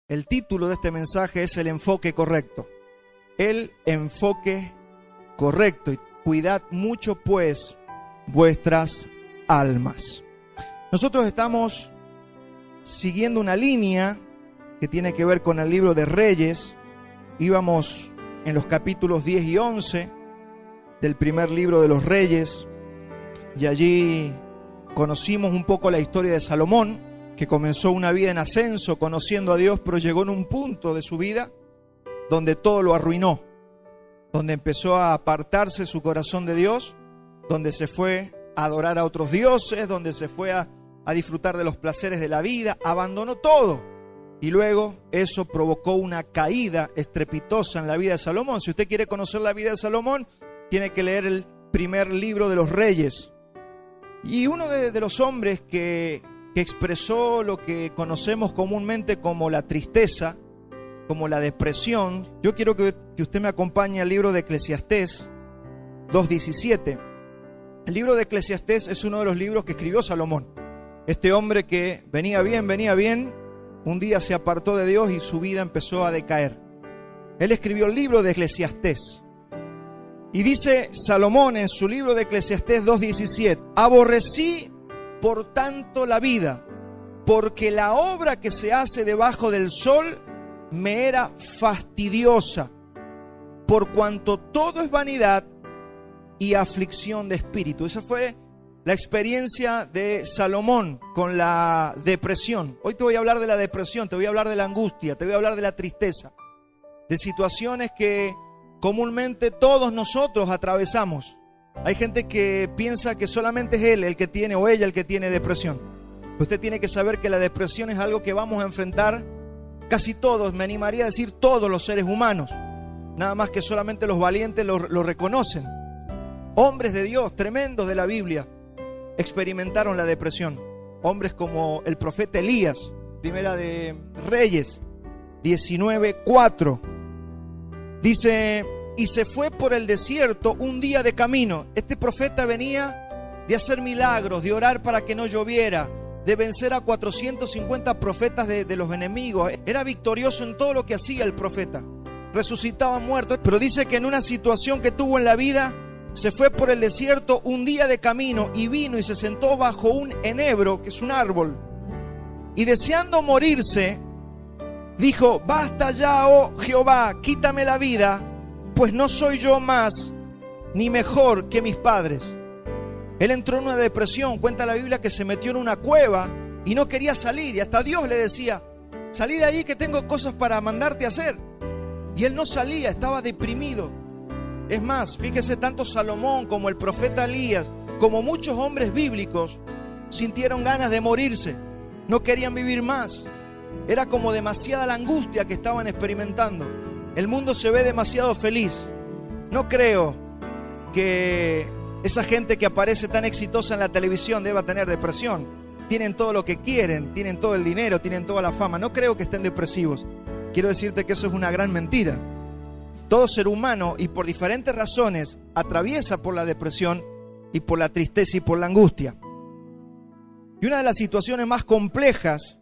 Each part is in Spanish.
El título de este mensaje es El enfoque correcto. El enfoque correcto. Y cuidad mucho pues vuestras almas. Nosotros estamos siguiendo una línea que tiene que ver con el libro de Reyes. Íbamos en los capítulos 10 y 11 del primer libro de los Reyes. Y allí conocimos un poco la historia de Salomón, que comenzó una vida en ascenso, conociendo a Dios, pero llegó en un punto de su vida donde todo lo arruinó, donde empezó a apartarse su corazón de Dios, donde se fue a adorar a otros dioses, donde se fue a disfrutar de los placeres de la vida, abandonó todo. Y luego eso provocó una caída estrepitosa en la vida de Salomón. Si usted quiere conocer la vida de Salomón, tiene que leer el primer libro de los Reyes. Y uno de los hombres que expresó lo que conocemos comúnmente como la tristeza, como la depresión. Yo quiero que usted me acompañe al libro de Eclesiastés 2:17. El libro de Eclesiastés es uno de los libros que escribió Salomón. Este hombre que venía bien, un día se apartó de Dios y su vida empezó a decaer. Él escribió el libro de Eclesiastés. Y dice Salomón en su libro de Eclesiastés 2:17: aborrecí por tanto la vida, porque la obra que se hace debajo del sol me era fastidiosa, por cuanto todo es vanidad y aflicción de espíritu. Esa fue la experiencia de Salomón con la depresión. Hoy te voy a hablar de la depresión, te voy a hablar de la angustia, te voy a hablar de la tristeza, de situaciones que comúnmente todos nosotros atravesamos. Hay gente que piensa que solamente es él el que tiene o ella el que tiene depresión. Usted tiene que saber que la depresión es algo que vamos a enfrentar casi todos, me animaría a decir todos los seres humanos. Nada más que solamente los valientes lo reconocen. Hombres de Dios, tremendos de la Biblia, experimentaron la depresión. Hombres como el profeta Elías, Primera de Reyes 19:4. Dice: y se fue por el desierto un día de camino. Este profeta venía de hacer milagros, de orar para que no lloviera, de vencer a 450 profetas de los enemigos. Era victorioso en todo lo que hacía el profeta. Resucitaba muertos. Pero dice que en una situación que tuvo en la vida, se fue por el desierto un día de camino y vino y se sentó bajo un enebro, que es un árbol. Y deseando morirse, dijo: basta ya, oh Jehová, quítame la vida, pues no soy yo más ni mejor que mis padres. Él entró en una depresión. Cuenta la Biblia que se metió en una cueva y no quería salir. Y hasta Dios le decía: salí de ahí que tengo cosas para mandarte a hacer. Y él no salía, estaba deprimido. Es más, fíjese, tanto Salomón como el profeta Elías, como muchos hombres bíblicos, sintieron ganas de morirse. No querían vivir más. Era como demasiada la angustia que estaban experimentando. El mundo se ve demasiado feliz. No creo que esa gente que aparece tan exitosa en la televisión deba tener depresión. Tienen todo lo que quieren, tienen todo el dinero, tienen toda la fama. No creo que estén depresivos. Quiero decirte que eso es una gran mentira. Todo ser humano, y por diferentes razones, atraviesa por la depresión y por la tristeza y por la angustia. Y una de las situaciones más complejas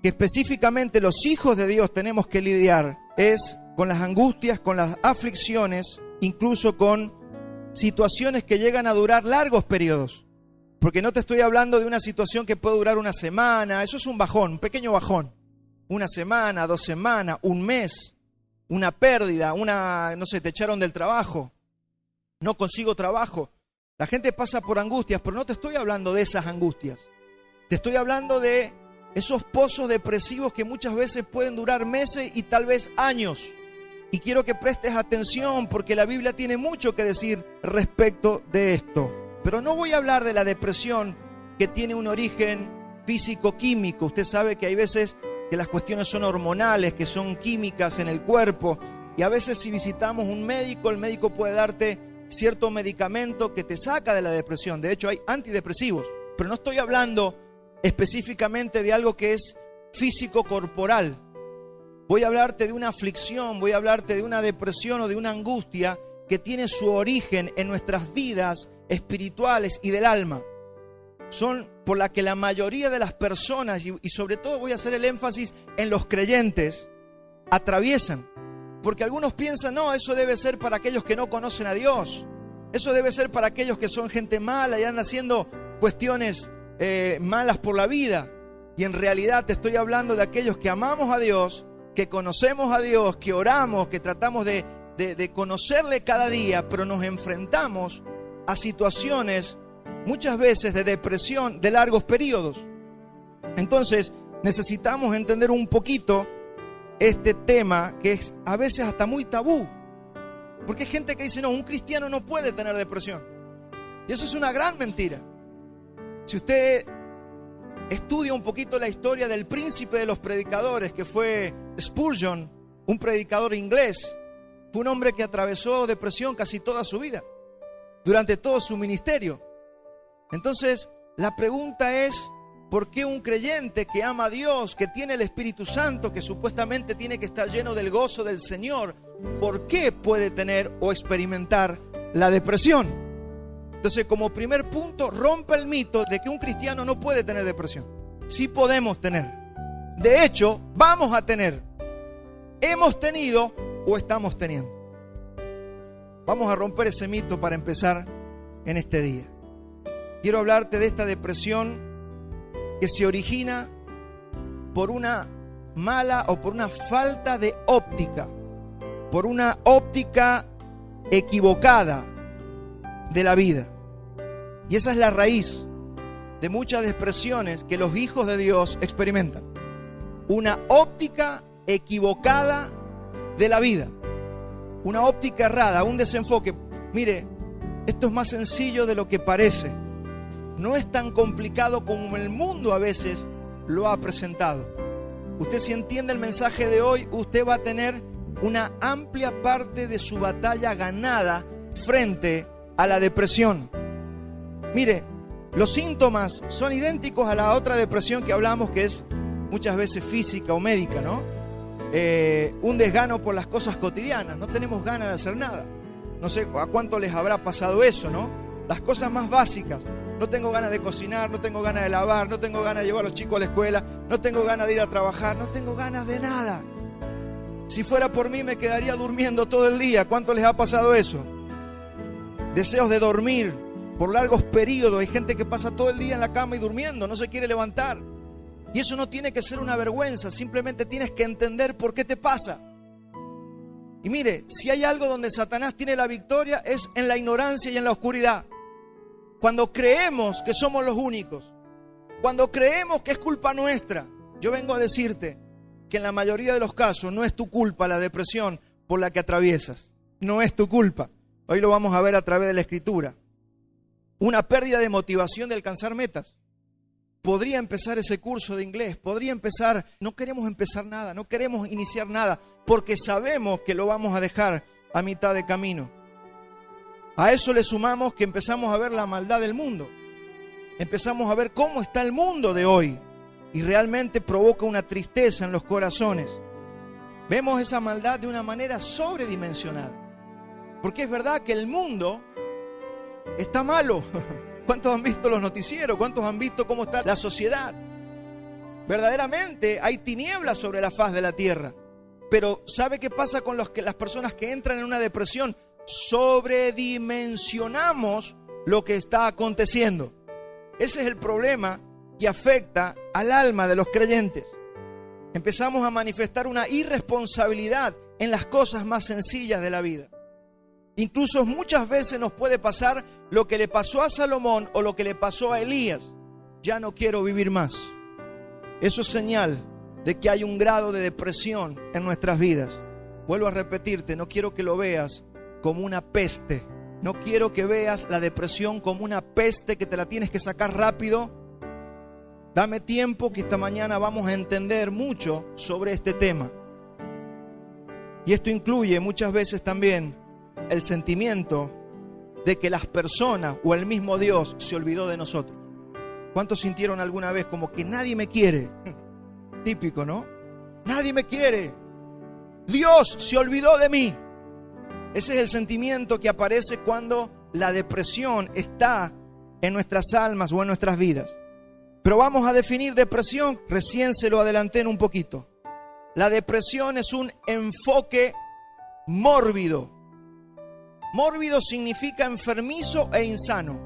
que específicamente los hijos de Dios tenemos que lidiar es con las angustias, con las aflicciones, incluso con situaciones que llegan a durar largos periodos. Porque no te estoy hablando de una situación que puede durar una semana. Eso es un bajón, un pequeño bajón. Una semana, 2 semanas, un mes, una pérdida, no sé, te echaron del trabajo, no consigo trabajo. La gente pasa por angustias, pero no te estoy hablando de esas angustias. Te estoy hablando de esos pozos depresivos que muchas veces pueden durar meses y tal vez años. Y quiero que prestes atención porque la Biblia tiene mucho que decir respecto de esto. Pero no voy a hablar de la depresión que tiene un origen físico-químico. Usted sabe que hay veces que las cuestiones son hormonales, que son químicas en el cuerpo. Y a veces si visitamos un médico, el médico puede darte cierto medicamento que te saca de la depresión. De hecho, hay antidepresivos. Pero no estoy hablando específicamente de algo que es físico-corporal. Voy a hablarte de una aflicción, voy a hablarte de una depresión o de una angustia que tiene su origen en nuestras vidas espirituales y del alma. son por la que la mayoría de las personas, y sobre todo voy a hacer el énfasis en los creyentes, atraviesan. Porque algunos piensan, no, eso debe ser para aquellos que no conocen a Dios. Eso debe ser para aquellos que son gente mala y andan haciendo cuestiones malas por la vida. Y en realidad te estoy hablando de aquellos que amamos a Dios, que conocemos a Dios, que oramos, que tratamos de conocerle cada día, pero nos enfrentamos a situaciones muchas veces de depresión de largos periodos. Entonces necesitamos entender un poquito este tema que es a veces hasta muy tabú. Porque hay gente que dice, no, un cristiano no puede tener depresión. Y eso es una gran mentira. Si usted estudia un poquito la historia del príncipe de los predicadores, que fue Spurgeon, un predicador inglés, fue un hombre que atravesó depresión casi toda su vida, durante todo su ministerio. Entonces, la pregunta es, ¿por qué un creyente que ama a Dios, que tiene el Espíritu Santo, que supuestamente tiene que estar lleno del gozo del Señor, por qué puede tener o experimentar la depresión? Entonces, como primer punto, rompe el mito de que un cristiano no puede tener depresión. Sí podemos tener. De hecho, vamos a tener. Hemos tenido o estamos teniendo. Vamos a romper ese mito para empezar en este día. Quiero hablarte de esta depresión que se origina por una mala o por una falta de óptica, por una óptica equivocada de la vida. Y esa es la raíz de muchas depresiones que los hijos de Dios experimentan. Una óptica equivocada de la vida, una óptica errada, un desenfoque. Mire, esto es más sencillo de lo que parece. No es tan complicado como el mundo a veces lo ha presentado. Usted, si entiende el mensaje de hoy, usted va a tener una amplia parte de su batalla ganada frente a la depresión. Mire, los síntomas son idénticos a la otra depresión que hablamos, que es muchas veces física o médica, ¿no? Un desgano por las cosas cotidianas. No tenemos ganas de hacer nada. No sé a cuánto les habrá pasado eso, ¿no? Las cosas más básicas. No tengo ganas de cocinar, no tengo ganas de lavar, no tengo ganas de llevar a los chicos a la escuela, no tengo ganas de ir a trabajar, no tengo ganas de nada. Si fuera por mí me quedaría durmiendo todo el día. ¿Cuánto les ha pasado eso? Deseos de dormir por largos periodos. Hay gente que pasa todo el día en la cama y durmiendo, no se quiere levantar. Y eso no tiene que ser una vergüenza, simplemente tienes que entender por qué te pasa. Y mire, si hay algo donde Satanás tiene la victoria es en la ignorancia y en la oscuridad. Cuando creemos que somos los únicos, cuando creemos que es culpa nuestra, yo vengo a decirte que en la mayoría de los casos no es tu culpa la depresión por la que atraviesas. No es tu culpa. Hoy lo vamos a ver a través de la Escritura. Una pérdida de motivación de alcanzar metas. Podría empezar ese curso de inglés, podría empezar, no queremos empezar nada, no queremos iniciar nada, porque sabemos que lo vamos a dejar a mitad de camino. A eso le sumamos que empezamos a ver la maldad del mundo. Empezamos a ver cómo está el mundo de hoy y realmente provoca una tristeza en los corazones. Vemos esa maldad de una manera sobredimensionada. Porque es verdad que el mundo está malo. ¿Cuántos han visto los noticieros? ¿Cuántos han visto cómo está la sociedad? Verdaderamente hay tinieblas sobre la faz de la tierra. Pero ¿sabe qué pasa con las personas que entran en una depresión? Sobredimensionamos lo que está aconteciendo. Ese es el problema que afecta al alma de los creyentes. Empezamos a manifestar una irresponsabilidad en las cosas más sencillas de la vida. Incluso muchas veces nos puede pasar lo que le pasó a Salomón o lo que le pasó a Elías. Ya no quiero vivir más. Eso es señal de que hay un grado de depresión en nuestras vidas. Vuelvo a repetirte, no quiero que lo veas como una peste. No quiero que veas la depresión como una peste que te la tienes que sacar rápido. Dame tiempo, que esta mañana vamos a entender mucho sobre este tema. Y esto incluye muchas veces también el sentimiento de que las personas o el mismo Dios se olvidó de nosotros. ¿Cuántos sintieron alguna vez como que nadie me quiere? Típico, ¿no? Nadie me quiere. Dios se olvidó de mí. Ese es el sentimiento que aparece cuando la depresión está en nuestras almas o en nuestras vidas. Pero vamos a definir depresión, recién se lo adelanté en un poquito. La depresión es un enfoque mórbido. Mórbido significa enfermizo e insano.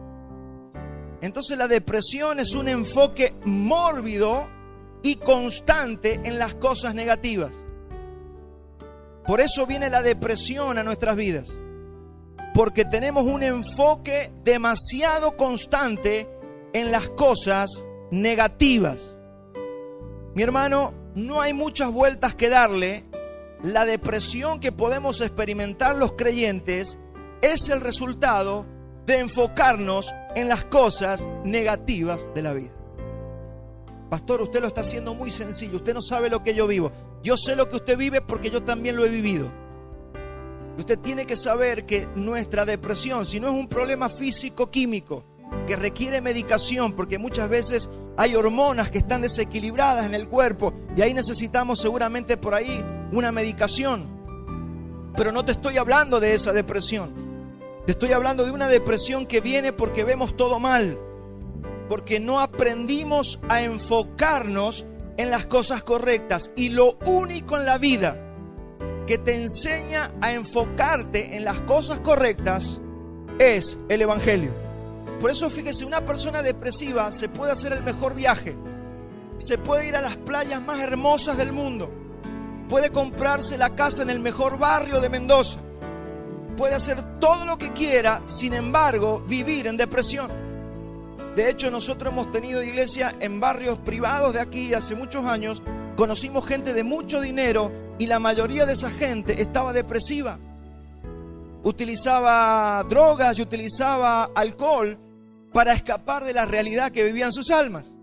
Entonces la depresión es un enfoque mórbido y constante en las cosas negativas. Por eso viene la depresión a nuestras vidas. Porque tenemos un enfoque demasiado constante en las cosas negativas. Mi hermano, no hay muchas vueltas que darle. La depresión que podemos experimentar los creyentes es el resultado de enfocarnos en las cosas negativas de la vida. Pastor, usted lo está haciendo muy sencillo. Usted no sabe lo que yo vivo. Yo sé lo que usted vive porque yo también lo he vivido. Usted tiene que saber que nuestra depresión, si no es un problema físico-químico que requiere medicación, porque muchas veces hay hormonas que están desequilibradas en el cuerpo y ahí necesitamos seguramente por ahí una medicación. Pero no te estoy hablando de esa depresión. Te estoy hablando de una depresión que viene porque vemos todo mal, porque no aprendimos a enfocarnos en las cosas correctas. Y lo único en la vida que te enseña a enfocarte en las cosas correctas es el Evangelio. Por eso fíjese, una persona depresiva se puede hacer el mejor viaje, se puede ir a las playas más hermosas del mundo, puede comprarse la casa en el mejor barrio de Mendoza, puede hacer todo lo que quiera, sin embargo vivir en depresión. De hecho, nosotros hemos tenido iglesia en barrios privados de aquí hace muchos años. Conocimos gente de mucho dinero y la mayoría de esa gente estaba depresiva. Utilizaba drogas y utilizaba alcohol para escapar de la realidad que vivían sus almas.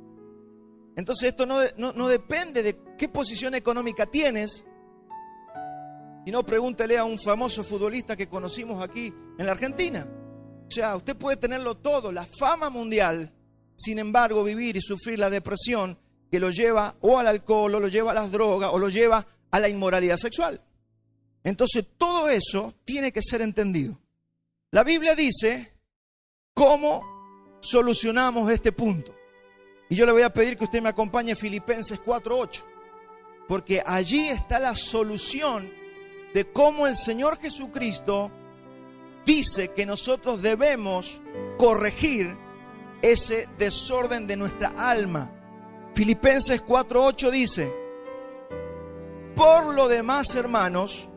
Entonces esto no depende de qué posición económica tienes. Y no, pregúntele a un famoso futbolista que conocimos aquí en la Argentina. O sea, usted puede tenerlo todo, la fama mundial, sin embargo vivir y sufrir la depresión que lo lleva o al alcohol, o lo lleva a las drogas, o lo lleva a la inmoralidad sexual. Entonces todo eso tiene que ser entendido. La Biblia dice cómo solucionamos este punto. Y yo le voy a pedir que usted me acompañe a Filipenses 4:8, porque allí está la solución de cómo el Señor Jesucristo dice que nosotros debemos corregir ese desorden de nuestra alma. Filipenses 4:8 dice: por lo demás, hermanos,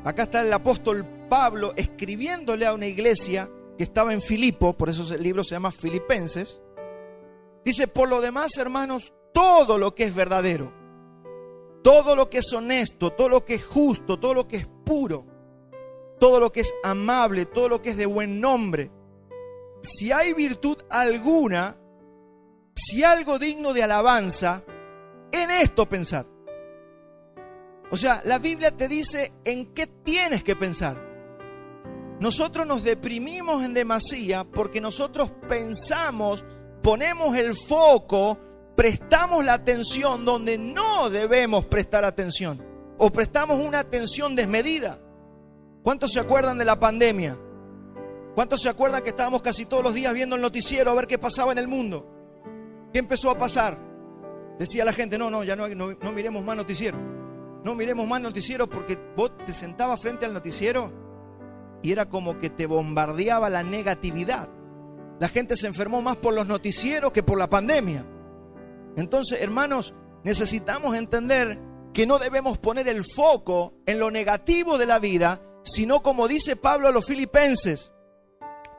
acá está el apóstol Pablo escribiéndole a una iglesia que estaba en Filipo, por eso el libro se llama Filipenses. Dice: por lo demás, hermanos, todo lo que es verdadero, todo lo que es honesto, todo lo que es justo, todo lo que es puro, todo lo que es amable, todo lo que es de buen nombre, si hay virtud alguna, si algo digno de alabanza, en esto pensad. O sea, la Biblia te dice en qué tienes que pensar. Nosotros nos deprimimos en demasía porque nosotros pensamos, ponemos el foco, prestamos la atención donde no debemos prestar atención, o prestamos una atención desmedida. ¿Cuántos se acuerdan de la pandemia? ¿Cuántos se acuerdan que estábamos casi todos los días viendo el noticiero a ver qué pasaba en el mundo? ¿Qué empezó a pasar? Decía la gente: no miremos más noticiero. No miremos más noticiero, porque vos te sentabas frente al noticiero y era como que te bombardeaba la negatividad. La gente se enfermó más por los noticieros que por la pandemia. Entonces, hermanos, necesitamos entender que no debemos poner el foco en lo negativo de la vida, sino, como dice Pablo a los filipenses,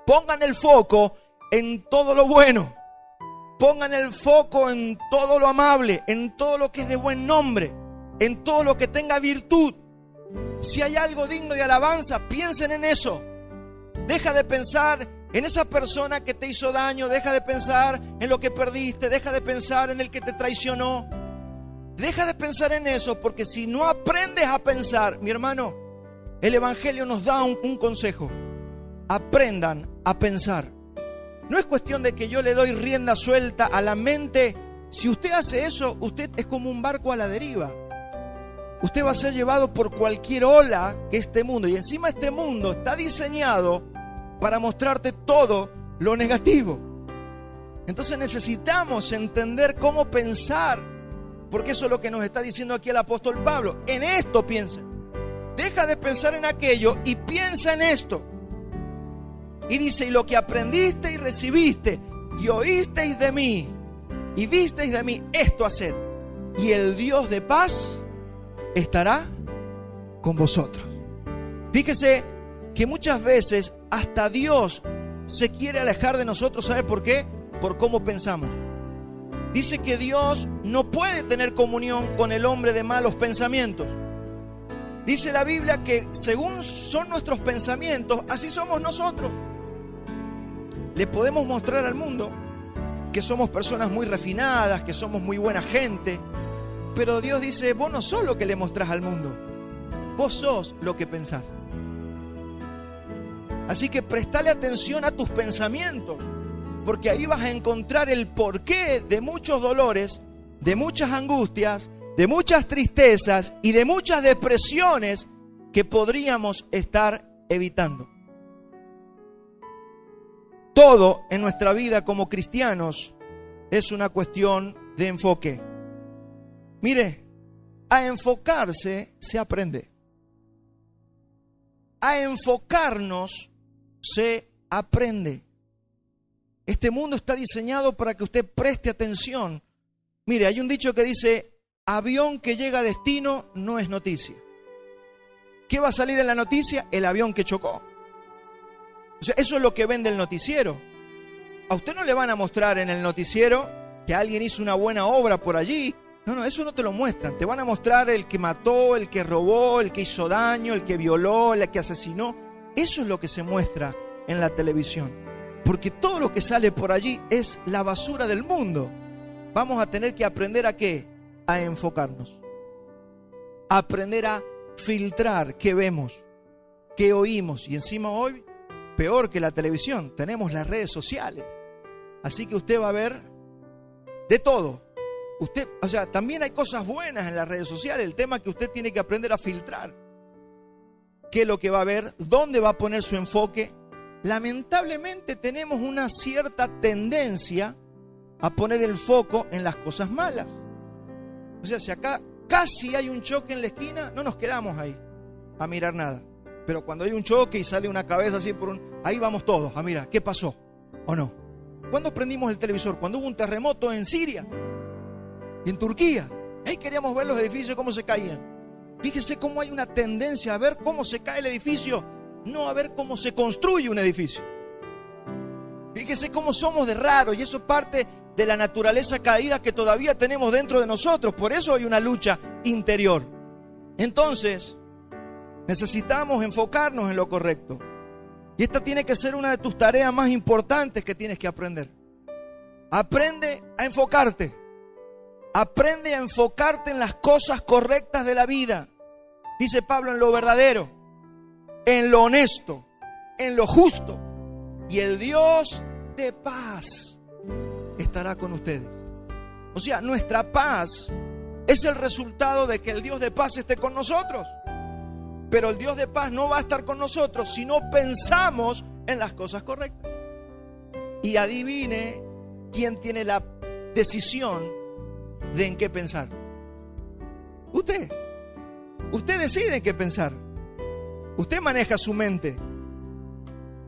pongan el foco en todo lo bueno, pongan el foco en todo lo amable, en todo lo que es de buen nombre, en todo lo que tenga virtud. Si hay algo digno de alabanza, piensen en eso. Deja de pensar en esa persona que te hizo daño, deja de pensar en lo que perdiste, deja de pensar en el que te traicionó. Deja de pensar en eso, porque si no aprendes a pensar, mi hermano, el Evangelio nos da un consejo: aprendan a pensar. No es cuestión de que yo le doy rienda suelta a la mente. Si usted hace eso, usted es como un barco a la deriva. Usted va a ser llevado por cualquier ola que este mundo, y encima este mundo está diseñado para mostrarte todo lo negativo. Entonces necesitamos entender cómo pensar, porque eso es lo que nos está diciendo aquí el apóstol Pablo. En esto piensa. Deja de pensar en aquello y piensa en esto. Y dice, y lo que aprendiste y recibiste y oísteis de mí y visteis de mí, esto haced. Y el Dios de paz estará con vosotros. Fíjese que muchas veces hasta Dios se quiere alejar de nosotros. ¿Sabe por qué? Por cómo pensamos. Dice que Dios no puede tener comunión con el hombre de malos pensamientos. Dice la Biblia que según son nuestros pensamientos, así somos nosotros. Le podemos mostrar al mundo que somos personas muy refinadas, que somos muy buena gente, pero Dios dice, vos no sos lo que le mostrás al mundo, vos sos lo que pensás. Así que prestale atención a tus pensamientos, porque ahí vas a encontrar el porqué de muchos dolores, de muchas angustias, de muchas tristezas y de muchas depresiones que podríamos estar evitando. Todo en nuestra vida como cristianos es una cuestión de enfoque. Mire, a enfocarse se aprende. A enfocarnos se aprende. Este mundo está diseñado para que usted preste atención. Mire, hay un dicho que dice, avión que llega a destino no es noticia. ¿Qué va a salir en la noticia? El avión que chocó. O sea, eso es lo que vende el noticiero. A usted no le van a mostrar en el noticiero que alguien hizo una buena obra por allí. No, eso no te lo muestran. Te van a mostrar el que mató, el que robó, el que hizo daño, el que violó, el que asesinó. Eso es lo que se muestra en la televisión. Porque todo lo que sale por allí es la basura del mundo. Vamos a tener que aprender ¿a qué? A enfocarnos. A aprender a filtrar qué vemos, qué oímos. Y encima hoy, peor que la televisión, tenemos las redes sociales. Así que usted va a ver de todo. También hay cosas buenas en las redes sociales. El tema es que usted tiene que aprender a filtrar qué es lo que va a ver, dónde va a poner su enfoque. Lamentablemente tenemos una cierta tendencia a poner el foco en las cosas malas. O sea, si acá casi hay un choque en la esquina, no nos quedamos ahí a mirar nada. Pero cuando hay un choque y sale una cabeza así ahí vamos todos a mirar, ¿qué pasó? ¿O no? ¿Cuándo prendimos el televisor? Cuando hubo un terremoto en Siria y en Turquía. Ahí queríamos ver los edificios cómo se caían. Fíjese cómo hay una tendencia a ver cómo se cae el edificio, no a ver cómo se construye un edificio. Fíjese cómo somos de raros, y eso parte de la naturaleza caída que todavía tenemos dentro de nosotros. Por eso hay una lucha interior. Entonces, necesitamos enfocarnos en lo correcto. Y esta tiene que ser una de tus tareas más importantes que tienes que aprender. Aprende a enfocarte. Aprende a enfocarte en las cosas correctas de la vida. Dice Pablo, en lo verdadero, en lo honesto, en lo justo. Y el Dios de paz estará con ustedes. O sea, nuestra paz es el resultado de que el Dios de paz esté con nosotros. Pero el Dios de paz no va a estar con nosotros si no pensamos en las cosas correctas. Y adivine quién tiene la decisión de en qué pensar. Usted. Usted decide en qué pensar. Usted maneja su mente.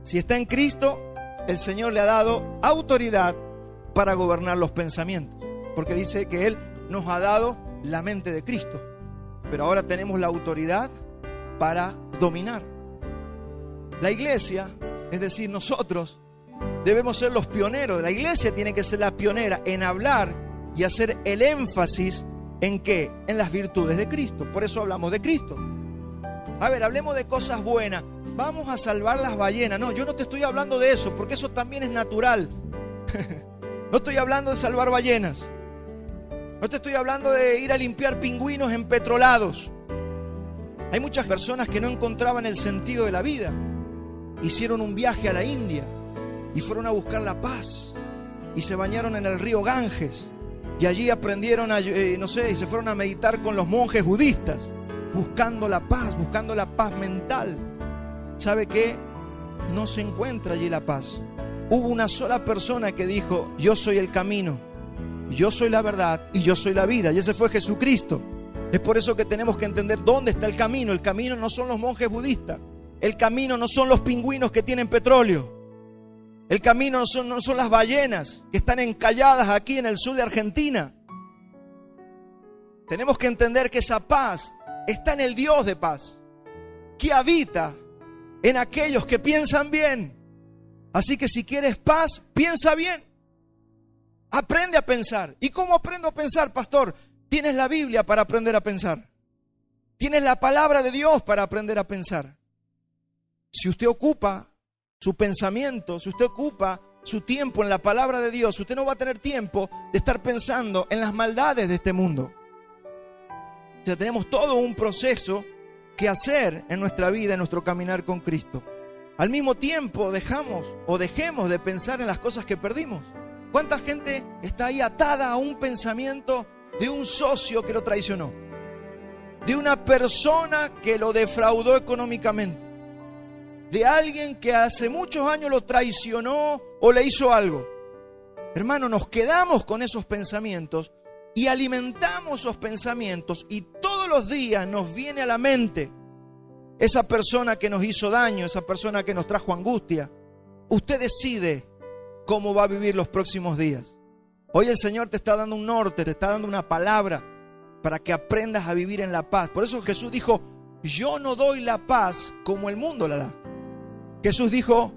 Si está en Cristo, el Señor le ha dado autoridad para gobernar los pensamientos. Porque dice que Él nos ha dado la mente de Cristo. Pero ahora tenemos la autoridad para dominar. La iglesia, es decir, nosotros, debemos ser los pioneros. La iglesia tiene que ser la pionera en hablar y hacer el énfasis ¿en qué? En las virtudes de Cristo. Por eso hablamos de Cristo. A ver, hablemos de cosas buenas. Vamos a salvar las ballenas. No, yo no te estoy hablando de eso, porque eso también es natural. No estoy hablando de salvar ballenas. No te estoy hablando de ir a limpiar pingüinos empetrolados. Hay muchas personas que no encontraban el sentido de la vida. Hicieron un viaje a la India y fueron a buscar la paz. Y se bañaron en el río Ganges. Y allí aprendieron y se fueron a meditar con los monjes budistas, buscando la paz mental. ¿Sabe qué? No se encuentra allí la paz. hubo una sola persona que dijo: yo soy el camino, yo soy la verdad y yo soy la vida. Y ese fue Jesucristo. Es por eso que tenemos que entender dónde está el camino. El camino no son los monjes budistas. El camino no son los pingüinos que tienen petróleo. El camino no son las ballenas que están encalladas aquí en el sur de Argentina. Tenemos que entender que esa paz está en el Dios de paz, que habita en aquellos que piensan bien. Así que si quieres paz, piensa bien. Aprende a pensar. ¿Y cómo aprendo a pensar, pastor? Tienes la Biblia para aprender a pensar. Tienes la palabra de Dios para aprender a pensar. Si usted ocupa su pensamiento, si usted ocupa su tiempo en la palabra de Dios, usted no va a tener tiempo de estar pensando en las maldades de este mundo. Ya tenemos todo un proceso que hacer en nuestra vida, en nuestro caminar con Cristo. Al mismo tiempo dejemos de pensar en las cosas que perdimos. ¿Cuánta gente está ahí atada a un pensamiento de un socio que lo traicionó? De una persona que lo defraudó económicamente. De alguien que hace muchos años lo traicionó o le hizo algo. Hermano, nos quedamos con esos pensamientos y alimentamos esos pensamientos, y todos los días nos viene a la mente esa persona que nos hizo daño, esa persona que nos trajo angustia. Usted decide cómo va a vivir los próximos días. Hoy el Señor te está dando un norte, te está dando una palabra para que aprendas a vivir en la paz. Por eso Jesús dijo: yo no doy la paz como el mundo la da. Jesús dijo: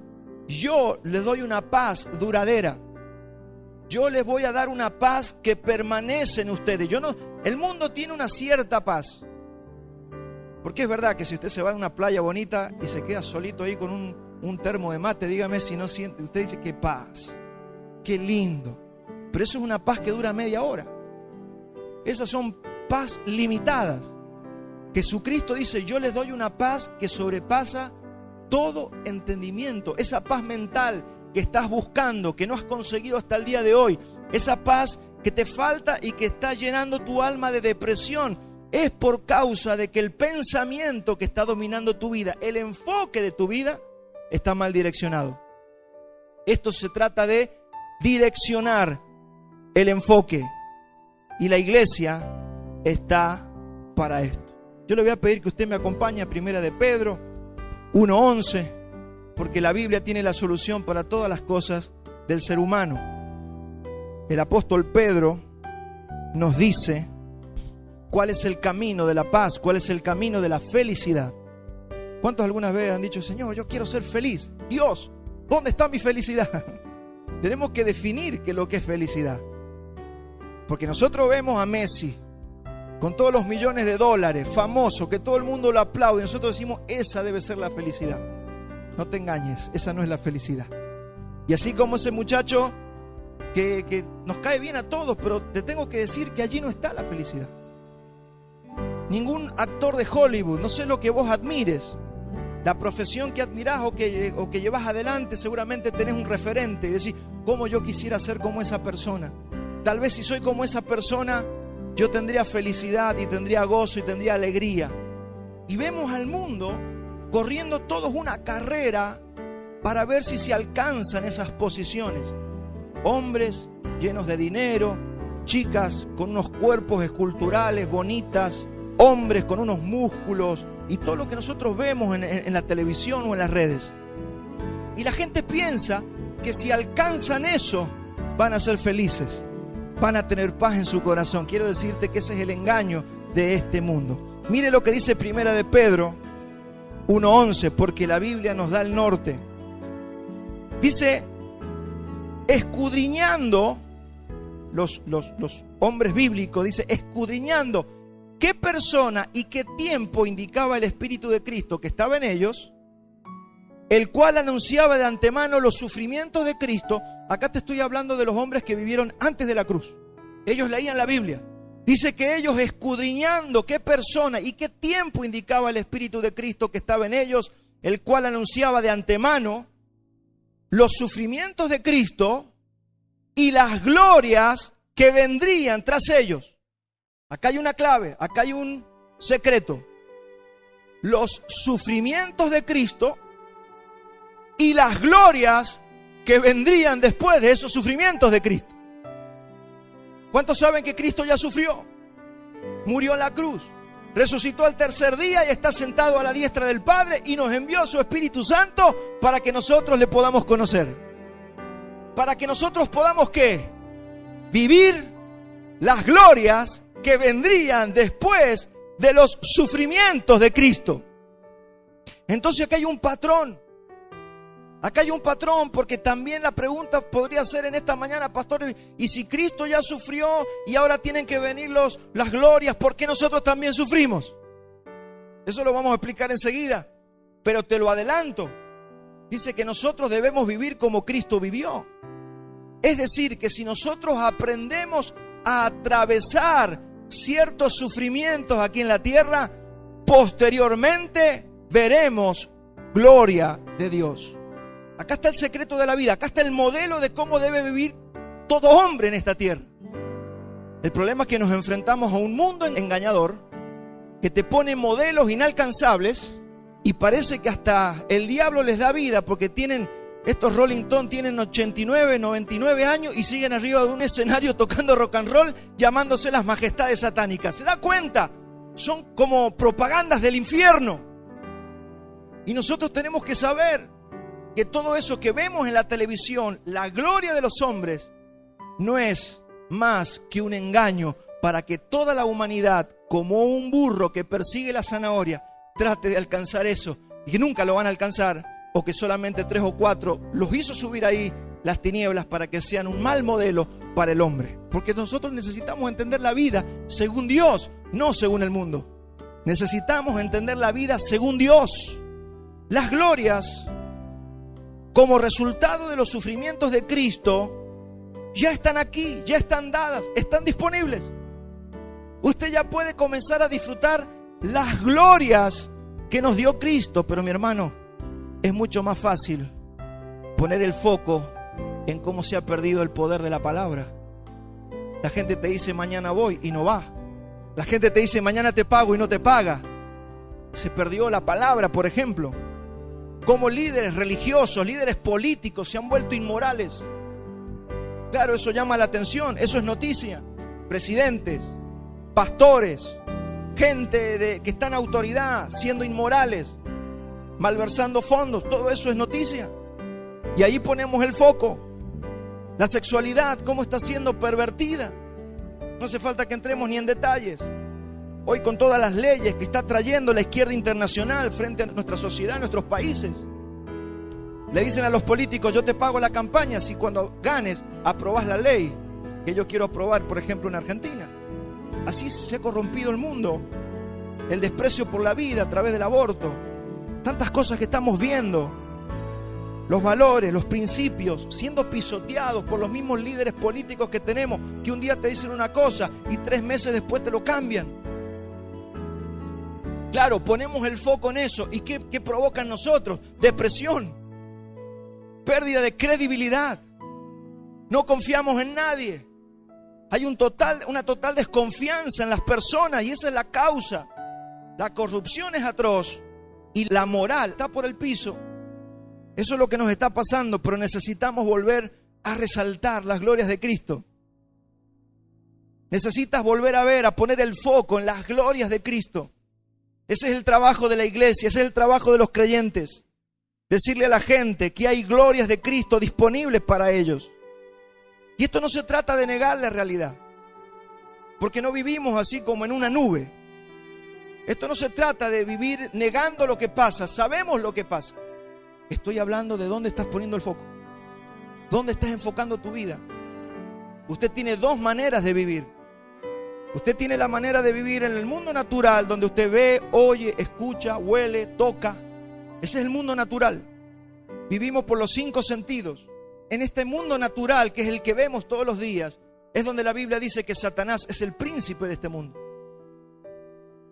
yo les doy una paz duradera. Yo les voy a dar una paz que permanece en ustedes. El mundo tiene una cierta paz. Porque es verdad que si usted se va a una playa bonita y se queda solito ahí con un termo de mate, dígame si no siente. Usted dice: qué paz, qué lindo. Pero eso es una paz que dura media hora. Esas son paz limitadas. Jesucristo dice: yo les doy una paz que sobrepasa todo entendimiento. Esa paz mental que estás buscando, que no has conseguido hasta el día de hoy, esa paz que te falta y que está llenando tu alma de depresión, es por causa de que el pensamiento que está dominando tu vida, el enfoque de tu vida, está mal direccionado. Esto se trata de direccionar el enfoque, y la iglesia está para esto. Yo le voy a pedir que usted me acompañe a 1 de Pedro 1:11, porque la Biblia tiene la solución para todas las cosas del ser humano. El apóstol Pedro nos dice cuál es el camino de la paz, cuál es el camino de la felicidad. ¿Cuántos algunas veces han dicho: Señor, yo quiero ser feliz? Dios, ¿dónde está mi felicidad? Tenemos que definir qué es lo que es felicidad. Porque nosotros vemos a Messi con todos los millones de dólares, famoso, que todo el mundo lo aplaude, y nosotros decimos: esa debe ser la felicidad. No te engañes, esa no es la felicidad. Y así como ese muchacho que nos cae bien a todos, pero te tengo que decir que allí no está la felicidad. Ningún actor de Hollywood, no sé lo que vos admires, la profesión que admirás o que llevas adelante, seguramente tenés un referente y decís: ¿cómo yo quisiera ser como esa persona? Tal vez si soy como esa persona, yo tendría felicidad y tendría gozo y tendría alegría. Y vemos al mundo corriendo todos una carrera para ver si se alcanzan esas posiciones. Hombres llenos de dinero, chicas con unos cuerpos esculturales bonitas, hombres con unos músculos y todo lo que nosotros vemos en la televisión o en las redes. Y la gente piensa que si alcanzan eso van a ser felices, van a tener paz en su corazón. Quiero decirte que ese es el engaño de este mundo. Mire lo que dice 1 de Pedro 1:11, porque la Biblia nos da el norte. Dice: escudriñando, los hombres bíblicos, dice: escudriñando qué persona y qué tiempo indicaba el Espíritu de Cristo que estaba en ellos, el cual anunciaba de antemano los sufrimientos de Cristo. Acá te estoy hablando de los hombres que vivieron antes de la cruz. Ellos leían la Biblia. Dice que ellos, escudriñando qué persona y qué tiempo indicaba el Espíritu de Cristo que estaba en ellos, el cual anunciaba de antemano los sufrimientos de Cristo y las glorias que vendrían tras ellos. Acá hay una clave, acá hay un secreto. Los sufrimientos de Cristo y las glorias que vendrían después de esos sufrimientos de Cristo. ¿Cuántos saben que Cristo ya sufrió? Murió en la cruz, resucitó al tercer día y está sentado a la diestra del Padre y nos envió su Espíritu Santo para que nosotros le podamos conocer. Para que nosotros podamos, ¿qué? Vivir las glorias que vendrían después de los sufrimientos de Cristo. Entonces acá hay un patrón. Acá hay un patrón, porque también la pregunta podría ser en esta mañana, pastor, y si Cristo ya sufrió y ahora tienen que venir las glorias, ¿por qué nosotros también sufrimos? Eso lo vamos a explicar enseguida, pero te lo adelanto. Dice que nosotros debemos vivir como Cristo vivió. Es decir, que si nosotros aprendemos a atravesar ciertos sufrimientos aquí en la tierra, posteriormente veremos gloria de Dios. Acá está el secreto de la vida, acá está el modelo de cómo debe vivir todo hombre en esta tierra. El problema es que nos enfrentamos a un mundo engañador que te pone modelos inalcanzables y parece que hasta el diablo les da vida, porque estos Rolling Stones tienen 89, 99 años y siguen arriba de un escenario tocando rock and roll, llamándose las majestades satánicas. ¿Se da cuenta? Son como propagandas del infierno. Y nosotros tenemos que saber que todo eso que vemos en la televisión, la gloria de los hombres, no es más que un engaño para que toda la humanidad, como un burro que persigue la zanahoria, trate de alcanzar eso y que nunca lo van a alcanzar, o que solamente 3 o 4 los hizo subir ahí las tinieblas para que sean un mal modelo para el hombre. Porque nosotros necesitamos entender la vida según Dios, no según el mundo. Necesitamos entender la vida según Dios. Las glorias, como resultado de los sufrimientos de Cristo, ya están aquí, ya están dadas, están disponibles. Usted ya puede comenzar a disfrutar las glorias que nos dio Cristo. Pero mi hermano, es mucho más fácil poner el foco en cómo se ha perdido el poder de la palabra. La gente te dice mañana voy y no va. La gente te dice mañana te pago y no te paga. Se perdió la palabra, por ejemplo. Como líderes religiosos, líderes políticos se han vuelto inmorales. Claro, eso llama la atención, eso es noticia. Presidentes, pastores, gente que está en autoridad siendo inmorales, malversando fondos, todo eso es noticia. Y ahí ponemos el foco. La sexualidad, cómo está siendo pervertida. No hace falta que entremos ni en detalles. Hoy, con todas las leyes que está trayendo la izquierda internacional frente a nuestra sociedad, a nuestros países, le dicen a los políticos: yo te pago la campaña si cuando ganes aprobás la ley que yo quiero aprobar, por ejemplo, en Argentina. Así se ha corrompido el mundo. El desprecio por la vida a través del aborto. Tantas cosas que estamos viendo. Los valores, los principios siendo pisoteados por los mismos líderes políticos que tenemos, que un día te dicen una cosa y 3 meses después te lo cambian. Claro, ponemos el foco en eso. ¿Y qué provoca en nosotros? Depresión, pérdida de credibilidad. No confiamos en nadie. Hay una total desconfianza en las personas, y esa es la causa. La corrupción es atroz y la moral está por el piso. Eso es lo que nos está pasando, pero necesitamos volver a resaltar las glorias de Cristo. Necesitas volver a ver, a poner el foco en las glorias de Cristo. Ese es el trabajo de la iglesia, ese es el trabajo de los creyentes. Decirle a la gente que hay glorias de Cristo disponibles para ellos. Y esto no se trata de negar la realidad, porque no vivimos así como en una nube. Esto no se trata de vivir negando lo que pasa, sabemos lo que pasa. Estoy hablando de dónde estás poniendo el foco, dónde estás enfocando tu vida. Usted tiene 2 maneras de vivir. Usted tiene la manera de vivir en el mundo natural, donde usted ve, oye, escucha, huele, toca. Ese es el mundo natural. Vivimos por los 5 sentidos. En este mundo natural, que es el que vemos todos los días, es donde la Biblia dice que Satanás es el príncipe de este mundo.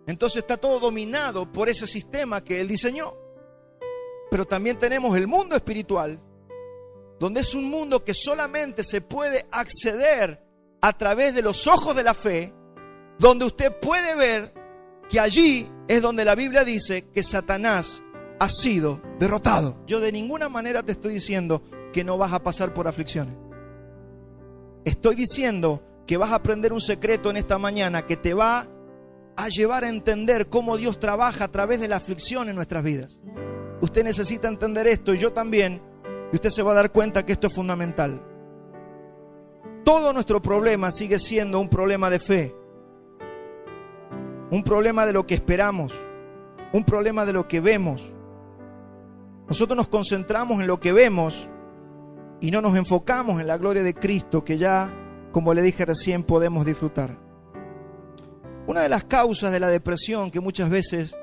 Entonces está todo dominado por ese sistema que él diseñó. Pero también tenemos el mundo espiritual, donde es un mundo que solamente se puede acceder a través de los ojos de la fe, donde usted puede ver que allí es donde la Biblia dice que Satanás ha sido derrotado. Yo de ninguna manera te estoy diciendo que no vas a pasar por aflicciones. Estoy diciendo que vas a aprender un secreto en esta mañana que te va a llevar a entender cómo Dios trabaja a través de la aflicción en nuestras vidas. Usted necesita entender esto y yo también, y usted se va a dar cuenta que esto es fundamental. Todo nuestro problema sigue siendo un problema de fe, un problema de lo que esperamos, un problema de lo que vemos. Nosotros nos concentramos en lo que vemos y no nos enfocamos en la gloria de Cristo que ya, como le dije recién, podemos disfrutar. Una de las causas de la depresión que muchas veces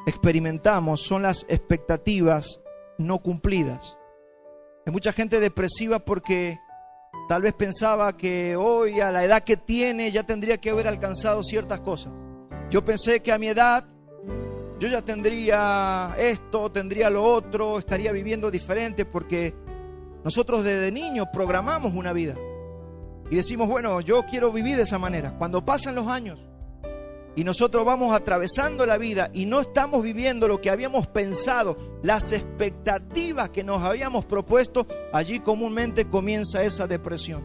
experimentamos son las expectativas no cumplidas. Hay mucha gente depresiva porque tal vez pensaba que hoy, a la edad que tiene, ya tendría que haber alcanzado ciertas cosas. Yo pensé que a mi edad yo ya tendría esto, tendría lo otro, estaría viviendo diferente, porque nosotros desde niños programamos una vida y decimos, bueno, yo quiero vivir de esa manera. Cuando pasan los años y nosotros vamos atravesando la vida y no estamos viviendo lo que habíamos pensado, las expectativas que nos habíamos propuesto, allí comúnmente comienza esa depresión.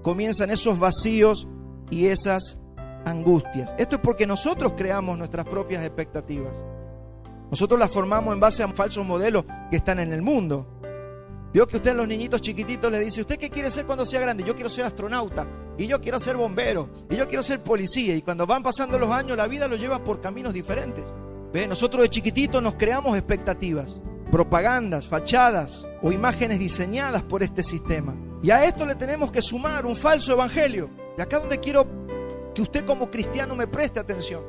Comienzan esos vacíos y esas angustias. Esto es porque nosotros creamos nuestras propias expectativas. Nosotros las formamos en base a falsos modelos que están en el mundo. Vio que usted a los niñitos chiquititos le dice, ¿usted qué quiere ser cuando sea grande? Yo quiero ser astronauta, y yo quiero ser bombero, y yo quiero ser policía. Y cuando van pasando los años, la vida lo lleva por caminos diferentes. ¿Ve? Nosotros de chiquititos nos creamos expectativas, propagandas, fachadas o imágenes diseñadas por este sistema. Y a esto le tenemos que sumar un falso evangelio. Y acá donde quiero que usted como cristiano me preste atención,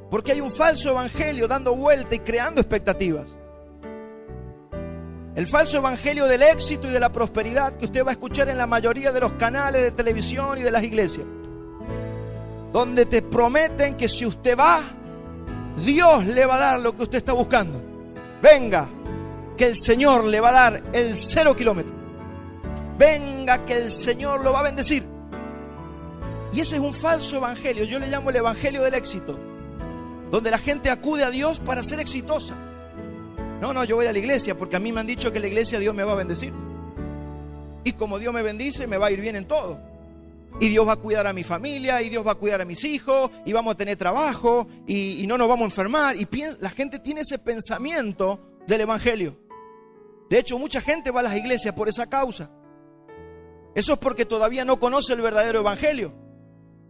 porque hay un falso evangelio dando vuelta y creando expectativas. El falso evangelio del éxito y de la prosperidad que usted va a escuchar en la mayoría de los canales de televisión y de las iglesias, donde te prometen que si usted va, Dios le va a dar lo que usted está buscando. Venga, que el Señor le va a dar el 0 kilómetro. Venga, que el Señor lo va a bendecir. Y ese es un falso evangelio. Yo le llamo el evangelio del éxito, donde la gente acude a Dios para ser exitosa. No, yo voy a la iglesia porque a mí me han dicho que en la iglesia Dios me va a bendecir. Y como Dios me bendice, me va a ir bien en todo. Y Dios va a cuidar a mi familia, y Dios va a cuidar a mis hijos, y vamos a tener trabajo, y no nos vamos a enfermar. Y la gente tiene ese pensamiento del evangelio. De hecho, mucha gente va a las iglesias por esa causa. Eso es porque todavía no conoce el verdadero evangelio.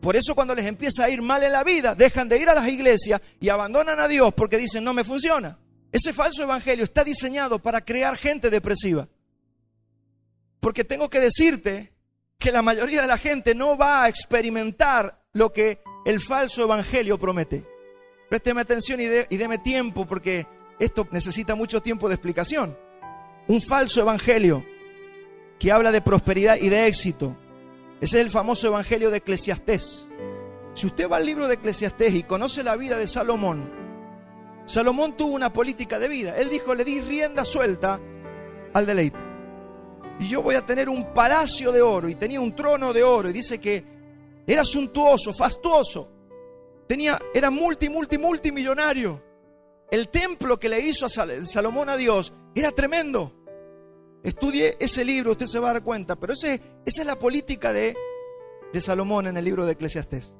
Por eso cuando les empieza a ir mal en la vida, dejan de ir a las iglesias y abandonan a Dios porque dicen, no me funciona. Ese falso evangelio está diseñado para crear gente depresiva. Porque tengo que decirte que la mayoría de la gente no va a experimentar lo que el falso evangelio promete. Présteme atención y deme tiempo, porque esto necesita mucho tiempo de explicación. Un falso evangelio que habla de prosperidad y de éxito. Ese es el famoso evangelio de Eclesiastés. Si usted va al libro de Eclesiastés y conoce la vida de Salomón, Salomón tuvo una política de vida. Él dijo, le di rienda suelta al deleite. Y yo voy a tener un palacio de oro. Y tenía un trono de oro. Y dice que era suntuoso, fastuoso. Era multimillonario. El templo que le hizo a Salomón a Dios era tremendo. Estudie ese libro, usted se va a dar cuenta. Pero esa es la política de Salomón en el libro de Eclesiastés.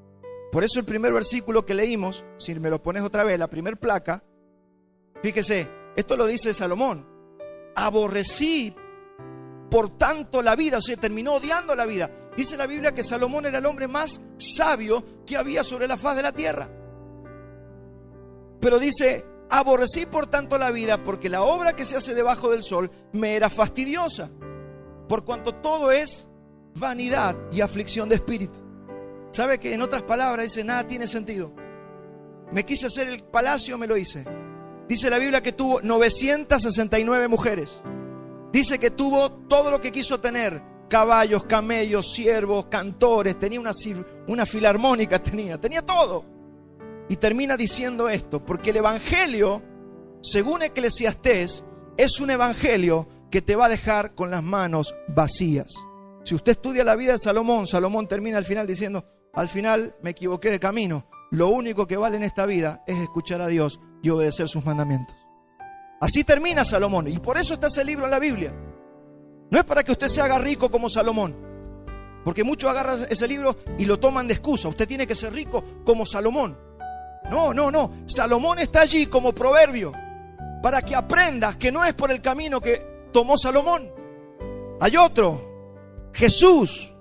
Por eso el primer versículo que leímos, si me lo pones otra vez, la primer placa, fíjese, esto lo dice Salomón. Aborrecí por tanto la vida, o sea, terminó odiando la vida. Dice la Biblia que Salomón era el hombre más sabio que había sobre la faz de la tierra. Pero dice, aborrecí por tanto la vida, porque la obra que se hace debajo del sol me era fastidiosa, por cuanto todo es vanidad y aflicción de espíritu. ¿Sabe que en otras palabras dice, nada tiene sentido? Me quise hacer el palacio, me lo hice. Dice la Biblia que tuvo 969 mujeres. Dice que tuvo todo lo que quiso tener. Caballos, camellos, siervos, cantores. Tenía una filarmónica, tenía todo. Y termina diciendo esto, porque el evangelio, según Eclesiastés, es un evangelio que te va a dejar con las manos vacías. Si usted estudia la vida de Salomón, Salomón termina al final diciendo, al final me equivoqué de camino. Lo único que vale en esta vida es escuchar a Dios y obedecer sus mandamientos. Así termina Salomón. Y por eso está ese libro en la Biblia. No es para que usted se haga rico como Salomón. Porque muchos agarran ese libro y lo toman de excusa. Usted tiene que ser rico como Salomón. No. Salomón está allí como proverbio. Para que aprendas que no es por el camino que tomó Salomón. Hay otro. Jesús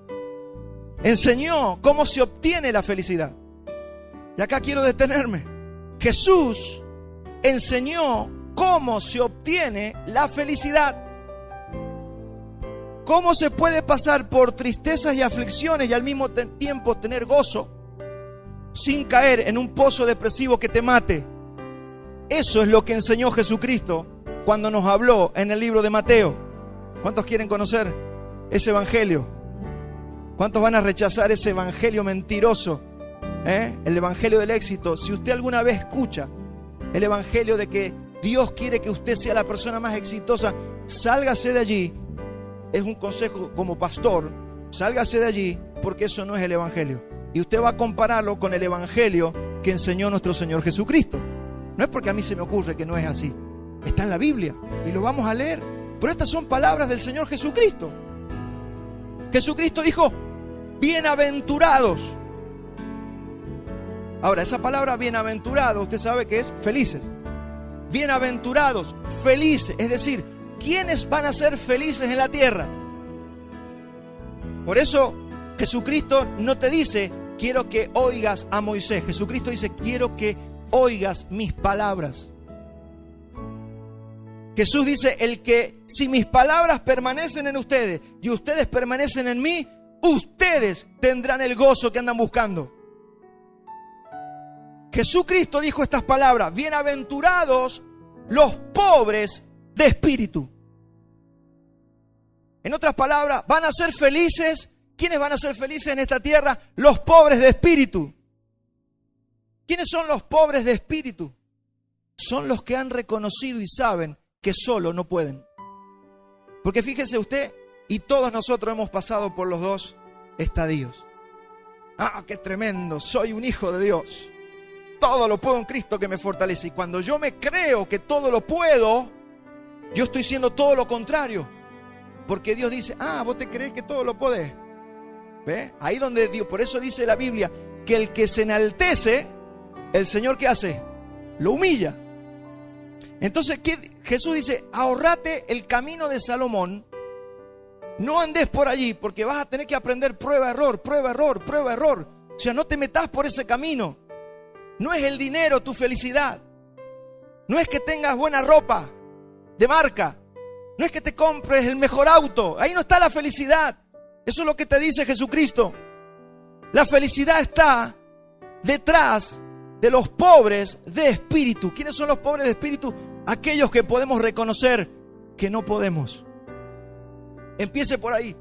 enseñó cómo se obtiene la felicidad. Y acá quiero detenerme. Jesús enseñó cómo se obtiene la felicidad. ¿Cómo se puede pasar por tristezas y aflicciones y al mismo tiempo tener gozo sin caer en un pozo depresivo que te mate? Eso es lo que enseñó Jesucristo cuando nos habló en el libro de Mateo. ¿Cuántos quieren conocer ese evangelio? ¿Cuántos van a rechazar ese evangelio mentiroso? El evangelio del éxito. Si usted alguna vez escucha el evangelio de que Dios quiere que usted sea la persona más exitosa, sálgase de allí. Es un consejo como pastor, sálgase de allí, porque eso no es el evangelio. Y usted va a compararlo con el evangelio que enseñó nuestro Señor Jesucristo. No es porque a mí se me ocurre que no es así. Está en la Biblia y lo vamos a leer. Pero estas son palabras del Señor Jesucristo. Jesucristo dijo, bienaventurados. Ahora, esa palabra bienaventurado, usted sabe que es felices. Bienaventurados, felices, es decir, ¿quiénes van a ser felices en la tierra? Por eso Jesucristo no te dice, quiero que oigas a Moisés. Jesucristo dice, quiero que oigas mis palabras. Jesús dice, si mis palabras permanecen en ustedes y ustedes permanecen en mí, ustedes tendrán el gozo que andan buscando. Jesucristo dijo estas palabras, bienaventurados los pobres de espíritu. En otras palabras, van a ser felices. ¿Quiénes van a ser felices en esta tierra? Los pobres de espíritu. ¿Quiénes son los pobres de espíritu? Son los que han reconocido y saben que solo no pueden. Porque fíjese usted, y todos nosotros hemos pasado por los dos estadios. ¡Ah, qué tremendo! Soy un hijo de Dios. Todo lo puedo en Cristo que me fortalece. Y cuando yo me creo que todo lo puedo, yo estoy siendo todo lo contrario. Porque Dios dice, vos te crees que todo lo podés. ¿Ve? Ahí donde Dios, por eso dice la Biblia, que el que se enaltece, el Señor ¿qué hace? Lo humilla. Entonces Jesús dice, ahorrate el camino de Salomón. No andes por allí, porque vas a tener que aprender prueba, error. O sea, no te metas por ese camino. No es el dinero tu felicidad. No es que tengas buena ropa de marca. No es que te compres el mejor auto. Ahí no está la felicidad. Eso es lo que te dice Jesucristo. La felicidad está detrás de los pobres de espíritu. ¿Quiénes son los pobres de espíritu? Aquellos que podemos reconocer que no podemos. Empiece por ahí.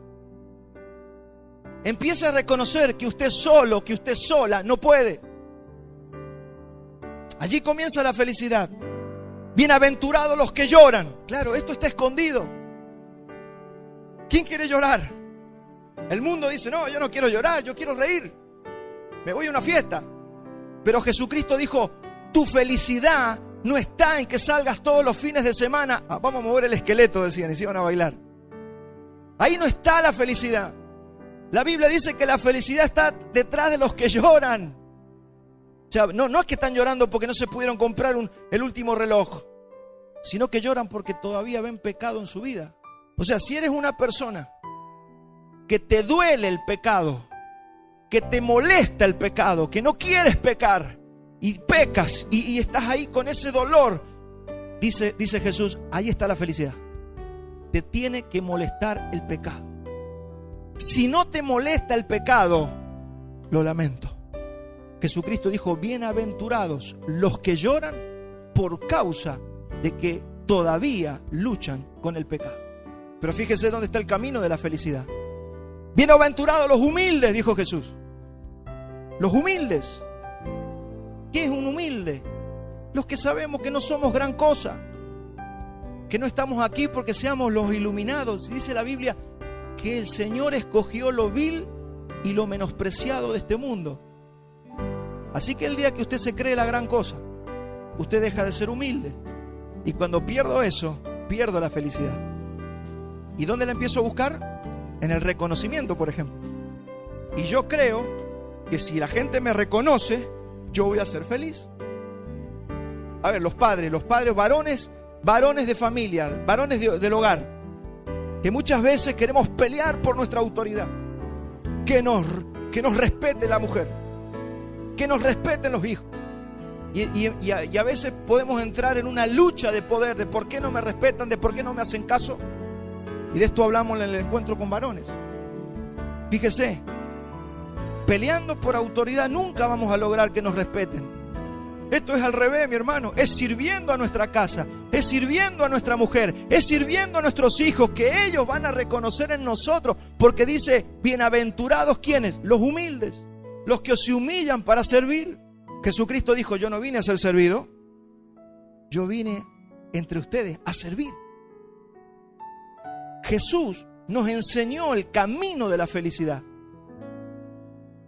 Empiece a reconocer que usted solo, que usted sola no puede. Allí comienza la felicidad. Bienaventurados los que lloran. Claro, esto está escondido. ¿Quién quiere llorar? El mundo dice, no, yo no quiero llorar, yo quiero reír. Me voy a una fiesta. Pero Jesucristo dijo, tu felicidad no está en que salgas todos los fines de semana. Vamos a mover el esqueleto, decían, y se iban a bailar. Ahí no está la felicidad. La Biblia dice que la felicidad está detrás de los que lloran. O sea, no es que están llorando porque no se pudieron comprar el último reloj, sino que lloran porque todavía ven pecado en su vida. O sea, si eres una persona que te duele el pecado, que te molesta el pecado, que no quieres pecar y pecas y estás ahí con ese dolor, dice Jesús, ahí está la felicidad. Te tiene que molestar el pecado. Si no te molesta el pecado, lo lamento. Jesucristo dijo, bienaventurados los que lloran por causa de que todavía luchan con el pecado. Pero fíjese dónde está el camino de la felicidad. Bienaventurados los humildes, dijo Jesús. Los humildes. ¿Qué es un humilde? Los que sabemos que no somos gran cosa, que no estamos aquí porque seamos los iluminados. Dice la Biblia que el Señor escogió lo vil y lo menospreciado de este mundo. Así que el día que usted se cree la gran cosa, usted deja de ser humilde. Y cuando pierdo eso, pierdo la felicidad. ¿Y dónde la empiezo a buscar? En el reconocimiento, por ejemplo. Y yo creo que si la gente me reconoce, yo voy a ser feliz. A ver, los padres varones de familia, varones del hogar, que muchas veces queremos pelear por nuestra autoridad. Que nos respete la mujer, que nos respeten los hijos. Y a veces podemos entrar en una lucha de poder, de por qué no me respetan, de por qué no me hacen caso. Y de esto hablamos en el encuentro con varones. Fíjese, peleando por autoridad nunca vamos a lograr que nos respeten. Esto es al revés, mi hermano. Es sirviendo a nuestra casa, es sirviendo a nuestra mujer, es sirviendo a nuestros hijos, que ellos van a reconocer en nosotros. Porque dice, bienaventurados, ¿quiénes? Los humildes, los que se humillan para servir. Jesucristo dijo, yo no vine a ser servido, yo vine entre ustedes a servir. Jesús nos enseñó el camino de la felicidad.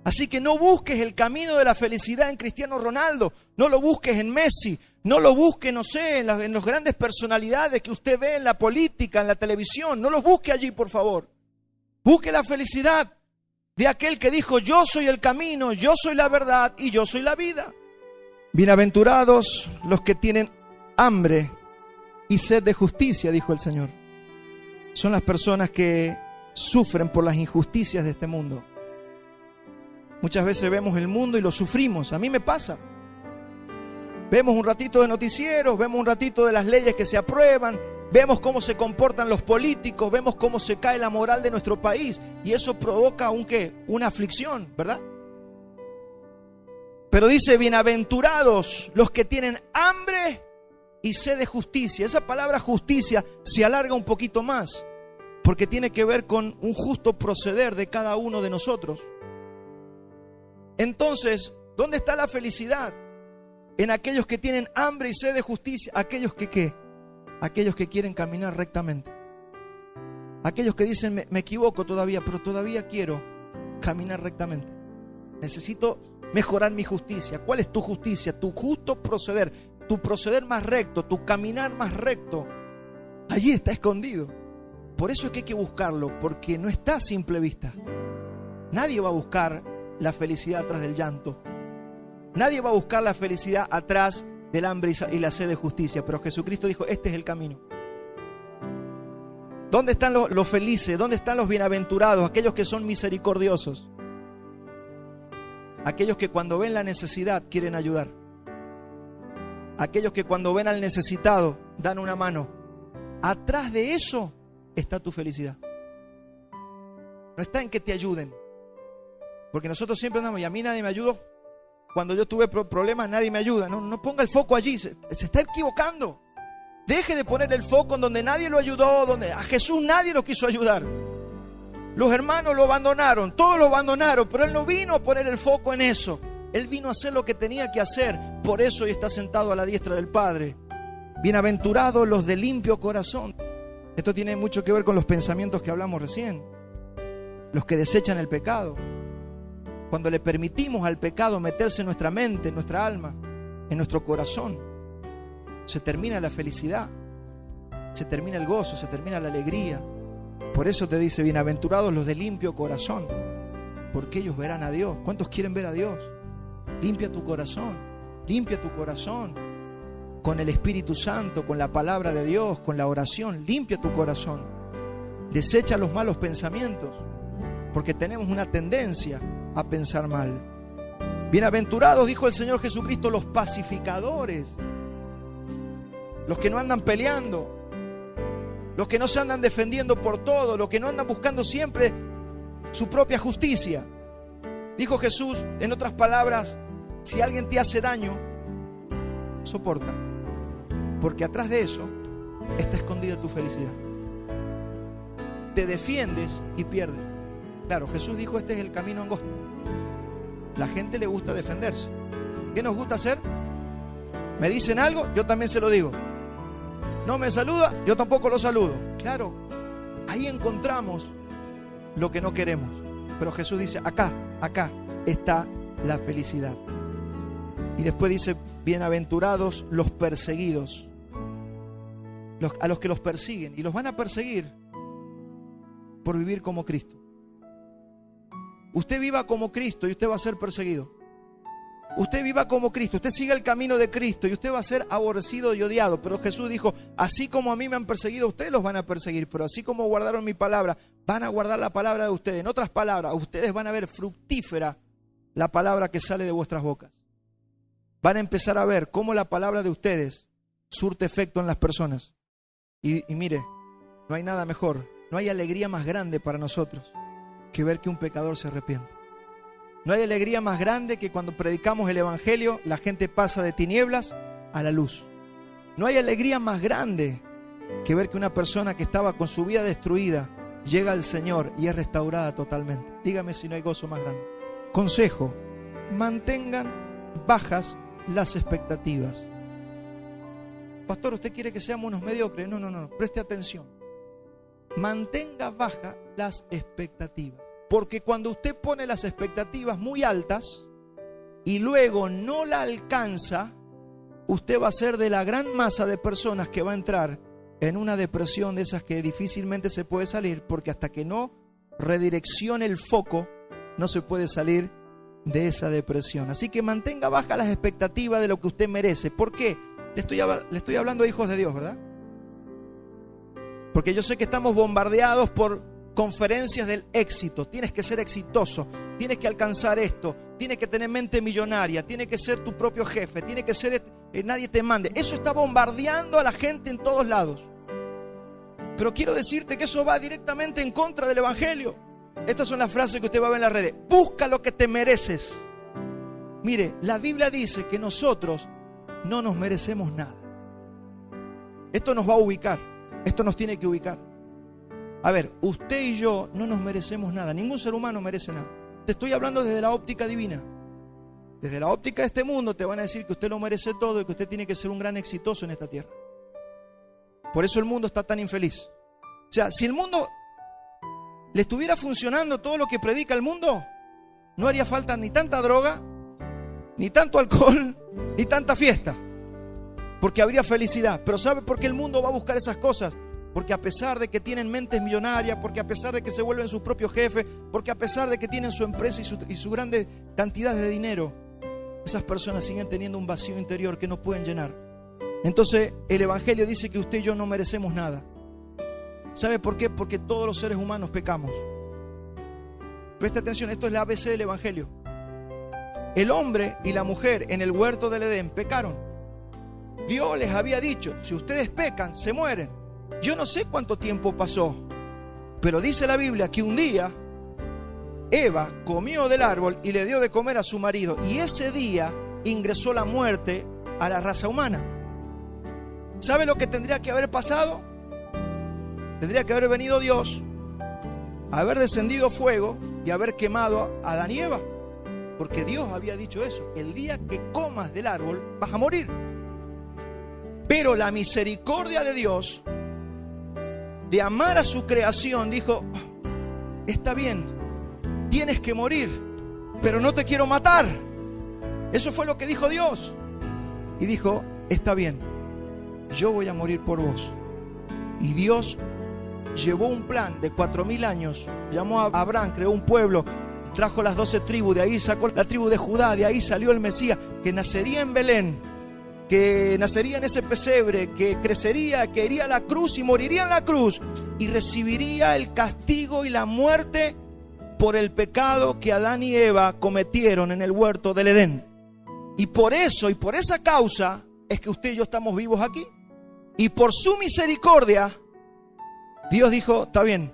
Así que no busques el camino de la felicidad en Cristiano Ronaldo, no lo busques en Messi, no lo busques, no sé, en las grandes personalidades que usted ve en la política, en la televisión. No los busque allí, por favor. Busque la felicidad de aquel que dijo, yo soy el camino, yo soy la verdad y yo soy la vida. Bienaventurados los que tienen hambre y sed de justicia, dijo el Señor. Son las personas que sufren por las injusticias de este mundo. Muchas veces vemos el mundo y lo sufrimos. A mí me pasa. Vemos un ratito de noticieros, vemos un ratito de las leyes que se aprueban, vemos cómo se comportan los políticos, vemos cómo se cae la moral de nuestro país. Y eso provoca una aflicción, ¿verdad? Pero dice, bienaventurados los que tienen hambre y sed de justicia. Esa palabra justicia se alarga un poquito más, porque tiene que ver con un justo proceder de cada uno de nosotros. Entonces, ¿dónde está la felicidad? En aquellos que tienen hambre y sed de justicia. Aquellos que ¿qué? Aquellos que quieren caminar rectamente. Aquellos que dicen, me equivoco todavía, pero todavía quiero caminar rectamente. Necesito mejorar mi justicia. ¿Cuál es tu justicia? Tu justo proceder, tu proceder más recto, tu caminar más recto. Allí está escondido. Por eso es que hay que buscarlo, porque no está a simple vista. Nadie va a buscar la felicidad atrás del llanto. Nadie va a buscar la felicidad atrás del hambre y la sed de justicia. Pero Jesucristo dijo, este es el camino. ¿Dónde están los felices? ¿Dónde están los bienaventurados? Aquellos que son misericordiosos. Aquellos que cuando ven la necesidad quieren ayudar. Aquellos que cuando ven al necesitado dan una mano. Atrás de eso está tu felicidad. No está en que te ayuden. Porque nosotros siempre andamos, y a mí nadie me ayudó. Cuando yo tuve problemas, nadie me ayuda. No ponga el foco allí, se está equivocando. Deje de poner el foco en donde nadie lo ayudó, donde a Jesús nadie lo quiso ayudar. Los hermanos lo abandonaron, todos lo abandonaron, pero Él no vino a poner el foco en eso. Él vino a hacer lo que tenía que hacer. Por eso hoy está sentado a la diestra del Padre. Bienaventurados los de limpio corazón. Esto tiene mucho que ver con los pensamientos que hablamos recién. Los que desechan el pecado. Cuando le permitimos al pecado meterse en nuestra mente, en nuestra alma, en nuestro corazón, se termina la felicidad, se termina el gozo, se termina la alegría. Por eso te dice, bienaventurados los de limpio corazón, porque ellos verán a Dios. ¿Cuántos quieren ver a Dios? Limpia tu corazón con el Espíritu Santo, con la palabra de Dios, con la oración. Limpia tu corazón, desecha los malos pensamientos, porque tenemos una tendencia a pensar mal. Bienaventurados, dijo el Señor Jesucristo, los pacificadores, los que no andan peleando, los que no se andan defendiendo por todo, los que no andan buscando siempre su propia justicia. Dijo Jesús, en otras palabras, si alguien te hace daño, soporta, porque atrás de eso está escondida tu felicidad. Te defiendes y pierdes. Claro, Jesús dijo, este es el camino angosto. La gente le gusta defenderse. ¿Qué nos gusta hacer? Me dicen algo, yo también se lo digo. No me saluda, yo tampoco lo saludo. Claro, ahí encontramos lo que no queremos. Pero Jesús dice, acá está la felicidad. Y después dice, bienaventurados los perseguidos a los que los persiguen. Y los van a perseguir por vivir como Cristo. Usted viva como Cristo y usted va a ser perseguido. Usted viva como Cristo, usted siga el camino de Cristo y usted va a ser aborrecido y odiado. Pero Jesús dijo, así como a mí me han perseguido, ustedes los van a perseguir. Pero así como guardaron mi palabra, van a guardar la palabra de ustedes. En otras palabras, ustedes van a ver fructífera la palabra que sale de vuestras bocas. Van a empezar a ver cómo la palabra de ustedes surte efecto en las personas. Y mire, no hay nada mejor, no hay alegría más grande para nosotros que ver que un pecador se arrepiente. No hay alegría más grande que cuando predicamos el Evangelio, la gente pasa de tinieblas a la luz. No hay alegría más grande que ver que una persona que estaba con su vida destruida llega al Señor y es restaurada totalmente. Dígame si no hay gozo más grande. Consejo: mantengan bajas las expectativas. Pastor, ¿usted quiere que seamos unos mediocres? No, preste atención. Mantenga bajas las expectativas. Porque cuando usted pone las expectativas muy altas y luego no la alcanza, usted va a ser de la gran masa de personas que va a entrar en una depresión de esas que difícilmente se puede salir, porque hasta que no redireccione el foco, no se puede salir de esa depresión. Así que mantenga bajas las expectativas de lo que usted merece. ¿Por qué? Le estoy hablando a hijos de Dios, ¿verdad? Porque yo sé que estamos bombardeados por conferencias del éxito. Tienes que ser exitoso, tienes que alcanzar esto, tienes que tener mente millonaria, tienes que ser tu propio jefe, tienes que ser, nadie te mande. Eso está bombardeando a la gente en todos lados. Pero quiero decirte que eso va directamente en contra del Evangelio. Estas son las frases que usted va a ver en las redes. Busca lo que te mereces. Mire, la Biblia dice que nosotros no nos merecemos nada. Esto nos va a ubicar, esto nos tiene que ubicar. A ver, usted y yo no nos merecemos nada. Ningún ser humano merece nada. Te estoy hablando desde la óptica divina. Desde la óptica de este mundo te van a decir que usted lo merece todo y que usted tiene que ser un gran exitoso en esta tierra. Por eso el mundo está tan infeliz. O sea, si el mundo le estuviera funcionando todo lo que predica el mundo, no haría falta ni tanta droga, ni tanto alcohol, ni tanta fiesta. Porque habría felicidad. Pero ¿sabe por qué el mundo va a buscar esas cosas? Porque a pesar de que tienen mentes millonarias, porque a pesar de que se vuelven sus propios jefes, porque a pesar de que tienen su empresa y su grandes cantidades de dinero, esas personas siguen teniendo un vacío interior que no pueden llenar. Entonces el Evangelio dice que usted y yo no merecemos nada. ¿Sabe por qué? Porque todos los seres humanos pecamos. Preste atención, esto es la ABC del Evangelio. El hombre y la mujer en el huerto del Edén pecaron. Dios les había dicho, si ustedes pecan, se mueren. Yo no sé cuánto tiempo pasó, pero dice la Biblia que un día Eva comió del árbol y le dio de comer a su marido. Y ese día ingresó la muerte a la raza humana. ¿Sabe lo que tendría que haber pasado? Tendría que haber venido Dios, haber descendido fuego y haber quemado a Adán y Eva. Porque Dios había dicho eso: el día que comas del árbol vas a morir. Pero la misericordia de Dios, de amar a su creación, dijo: está bien, tienes que morir, pero no te quiero matar. Eso fue lo que dijo Dios. Y dijo: está bien, yo voy a morir por vos. Y Dios llevó un plan de 4000 años, llamó a Abraham, creó un pueblo, trajo las 12 tribus, de ahí sacó la tribu de Judá, de ahí salió el Mesías, que nacería en Belén, que nacería en ese pesebre, que crecería, que iría a la cruz y moriría en la cruz y recibiría el castigo y la muerte por el pecado que Adán y Eva cometieron en el huerto del Edén. Y por eso y por esa causa es que usted y yo estamos vivos aquí. Y por su misericordia Dios dijo: está bien,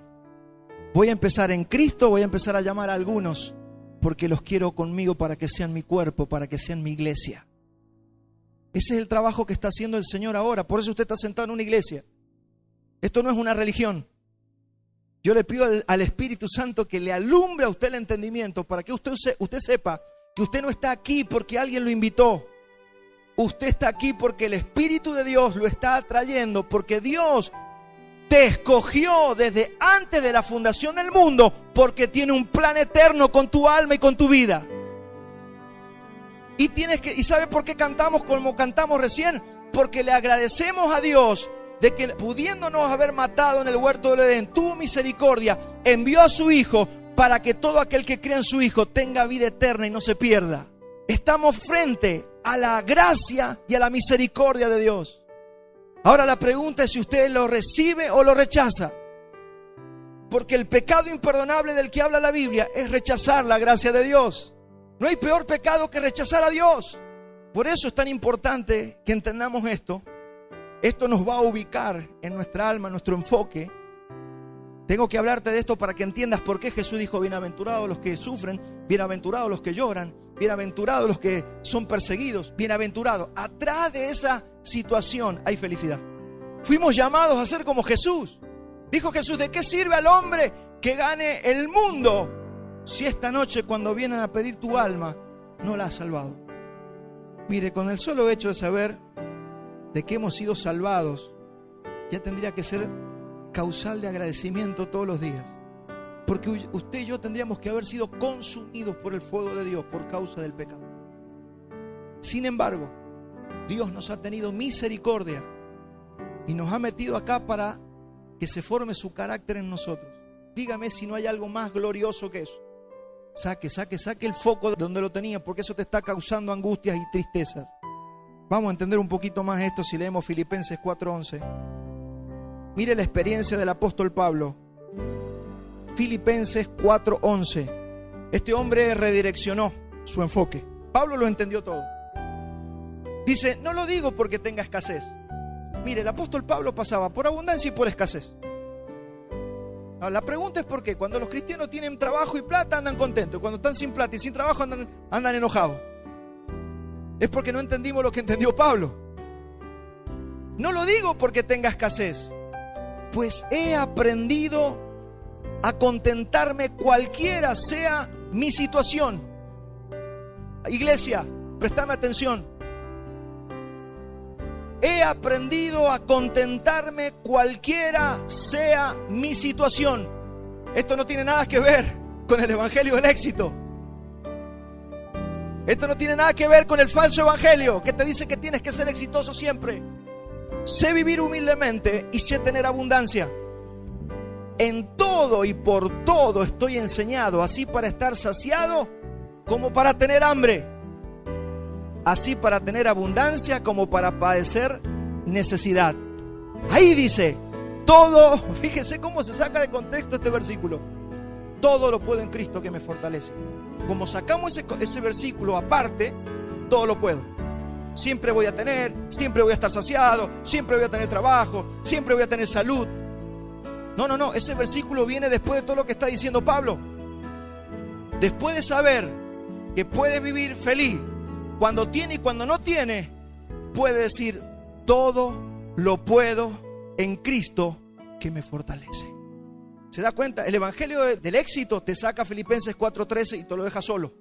voy a empezar en Cristo, voy a empezar a llamar a algunos porque los quiero conmigo para que sean mi cuerpo, para que sean mi iglesia. Ese es el trabajo que está haciendo el Señor ahora. Por eso usted está sentado en una iglesia. Esto no es una religión. Yo le pido al Espíritu Santo que le alumbre a usted el entendimiento para que usted sepa que usted no está aquí porque alguien lo invitó. Usted está aquí porque el Espíritu de Dios lo está atrayendo, porque Dios te escogió desde antes de la fundación del mundo, porque tiene un plan eterno con tu alma y con tu vida. ¿Y sabe por qué cantamos como cantamos recién? Porque le agradecemos a Dios de que pudiéndonos haber matado en el huerto del Edén, tuvo misericordia, envió a su Hijo para que todo aquel que cree en su Hijo tenga vida eterna y no se pierda. Estamos frente a la gracia y a la misericordia de Dios. Ahora la pregunta es si usted lo recibe o lo rechaza. Porque el pecado imperdonable del que habla la Biblia es rechazar la gracia de Dios. No hay peor pecado que rechazar a Dios. Por eso es tan importante que entendamos esto. Esto nos va a ubicar en nuestra alma, en nuestro enfoque. Tengo que hablarte de esto para que entiendas por qué Jesús dijo: bienaventurados los que sufren, bienaventurados los que lloran, bienaventurados los que son perseguidos, bienaventurados. Atrás de esa situación hay felicidad. Fuimos llamados a ser como Jesús. Dijo Jesús: ¿de qué sirve al hombre que gane el mundo si esta noche, cuando vienen a pedir tu alma, no la has salvado? Mire, con el solo hecho de saber de que hemos sido salvados, ya tendría que ser causal de agradecimiento todos los días. Porque usted y yo tendríamos que haber sido consumidos por el fuego de Dios por causa del pecado. Sin embargo, Dios nos ha tenido misericordia y nos ha metido acá para que se forme su carácter en nosotros. Dígame si no hay algo más glorioso que eso. Saque el foco de donde lo tenía, porque eso te está causando angustias y tristezas. Vamos a entender un poquito más esto si leemos Filipenses 4:11. Mire la experiencia del apóstol Pablo. Filipenses 4:11. Este hombre redireccionó su enfoque. Pablo lo entendió todo. Dice: no lo digo porque tenga escasez. Mire, el apóstol Pablo pasaba por abundancia y por escasez. Ahora, la pregunta es por qué. Cuando los cristianos tienen trabajo y plata andan contentos. Cuando están sin plata y sin trabajo andan enojados. Es porque no entendimos lo que entendió Pablo. No lo digo porque tenga escasez, pues he aprendido a contentarme cualquiera sea mi situación. Iglesia, préstame atención. He aprendido a contentarme cualquiera sea mi situación. Esto no tiene nada que ver con el evangelio del éxito. Esto no tiene nada que ver con el falso evangelio que te dice que tienes que ser exitoso siempre. Sé vivir humildemente y sé tener abundancia. En todo y por todo estoy enseñado, así para estar saciado como para tener hambre, así para tener abundancia como para padecer necesidad. Ahí dice todo. Fíjese cómo se saca de contexto este versículo. Todo lo puedo en Cristo que me fortalece. Como sacamos ese versículo aparte, todo lo puedo. Siempre voy a tener, siempre voy a estar saciado, siempre voy a tener trabajo, siempre voy a tener salud. No, ese versículo viene después de todo lo que está diciendo Pablo. Después de saber que puede vivir feliz cuando tiene y cuando no tiene, puede decir: todo lo puedo en Cristo que me fortalece. ¿Se da cuenta? El evangelio del éxito te saca Filipenses 4:13 y te lo deja solo.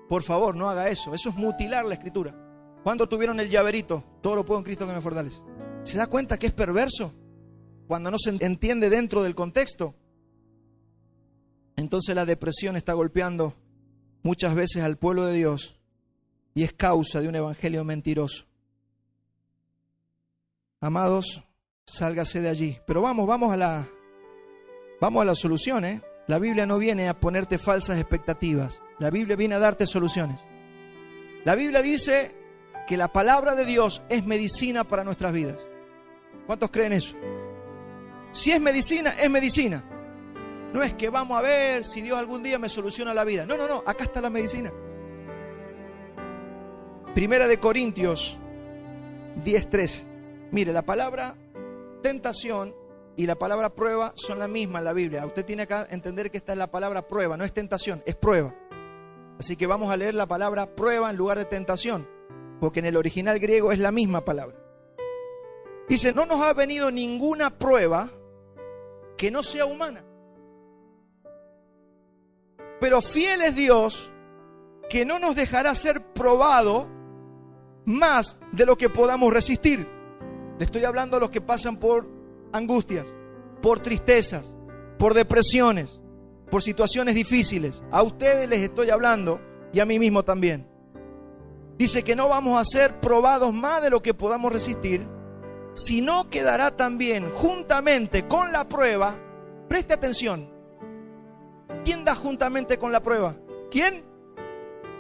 Por favor, no haga eso. Eso es mutilar la escritura. ¿Cuándo tuvieron el llaverito? Todo lo puedo en Cristo que me fortalece. ¿Se da cuenta que es perverso? Cuando no se entiende dentro del contexto. Entonces la depresión está golpeando muchas veces al pueblo de Dios y es causa de un evangelio mentiroso. Amados, sálgase de allí. Pero vamos a la solución, ¿eh? La Biblia no viene a ponerte falsas expectativas. La Biblia viene a darte soluciones. La Biblia dice que la palabra de Dios es medicina para nuestras vidas. ¿Cuántos creen eso? Si es medicina, es medicina. No es que vamos a ver si Dios algún día me soluciona la vida. No, acá está la medicina. Primera de Corintios 10:13. Mire, la palabra tentación y la palabra prueba son la misma en la Biblia. Usted tiene que entender que esta es la palabra prueba, no es tentación, es prueba. Así que vamos a leer la palabra prueba en lugar de tentación, porque en el original griego es la misma palabra. Dice: no nos ha venido ninguna prueba que no sea humana, pero fiel es Dios, que no nos dejará ser probado más de lo que podamos resistir. Le estoy hablando a los que pasan por angustias, por tristezas, por depresiones, por situaciones difíciles. A ustedes les estoy hablando y a mí mismo también. Dice que no vamos a ser probados más de lo que podamos resistir, sino que dará también juntamente con la prueba. Preste atención. ¿Quién da juntamente con la prueba? ¿Quién?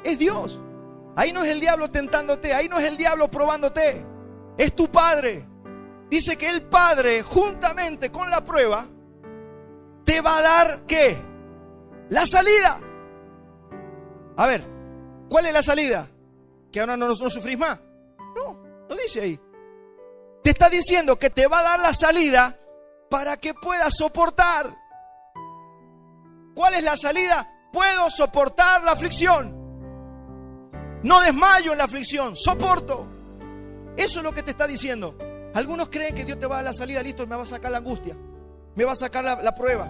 Es Dios. Ahí no es el diablo tentándote, ahí no es el diablo probándote, es tu Padre. Dice que el Padre juntamente con la prueba te va a dar ¿qué? La salida. A ver, ¿cuál es la salida? ¿Que ahora no sufrís más? No dice ahí. Te está diciendo que te va a dar la salida para que puedas soportar. ¿Cuál es la salida? Puedo soportar la aflicción. No desmayo en la aflicción, soporto. Eso es lo que te está diciendo. Algunos creen que Dios te va a dar la salida, listo, me va a sacar la angustia, me va a sacar la prueba.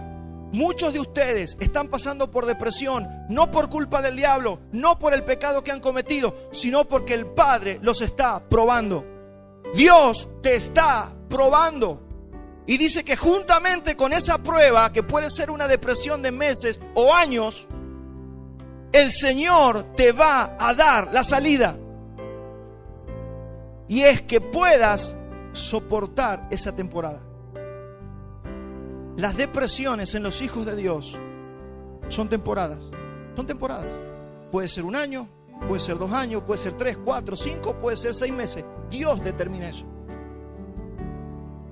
Muchos de ustedes están pasando por depresión, no por culpa del diablo, no por el pecado que han cometido, sino porque el Padre los está probando. Dios te está probando. Y dice que juntamente con esa prueba, que puede ser una depresión de meses o años, el Señor te va a dar la salida. Y es que puedas soportar esa temporada. Las depresiones en los hijos de Dios son temporadas. Son temporadas. Puede ser 1 año, puede ser 2 años, puede ser 3, 4, 5, puede ser 6 meses. Dios determina eso.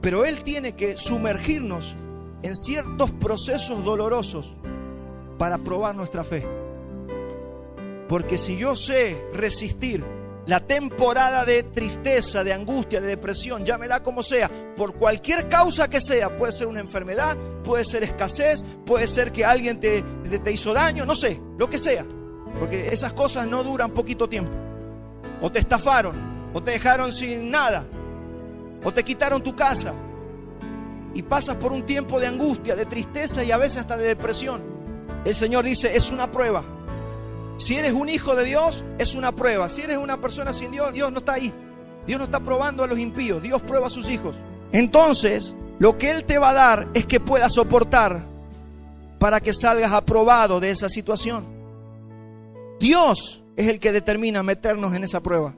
Pero Él tiene que sumergirnos en ciertos procesos dolorosos para probar nuestra fe. Porque si yo sé resistir la temporada de tristeza, de angustia, de depresión, llámela como sea, por cualquier causa que sea, puede ser una enfermedad, puede ser escasez, puede ser que alguien te hizo daño, no sé, lo que sea. Porque esas cosas no duran poquito tiempo. O te estafaron, o te dejaron sin nada, o te quitaron tu casa. Y pasas por un tiempo de angustia, de tristeza y a veces hasta de depresión. El Señor dice, es una prueba. Si eres un hijo de Dios, es una prueba. Si eres una persona sin Dios, Dios no está ahí. Dios no está probando a los impíos. Dios prueba a sus hijos. Entonces, lo que Él te va a dar es que puedas soportar para que salgas aprobado de esa situación. Dios es el que determina meternos en esa prueba.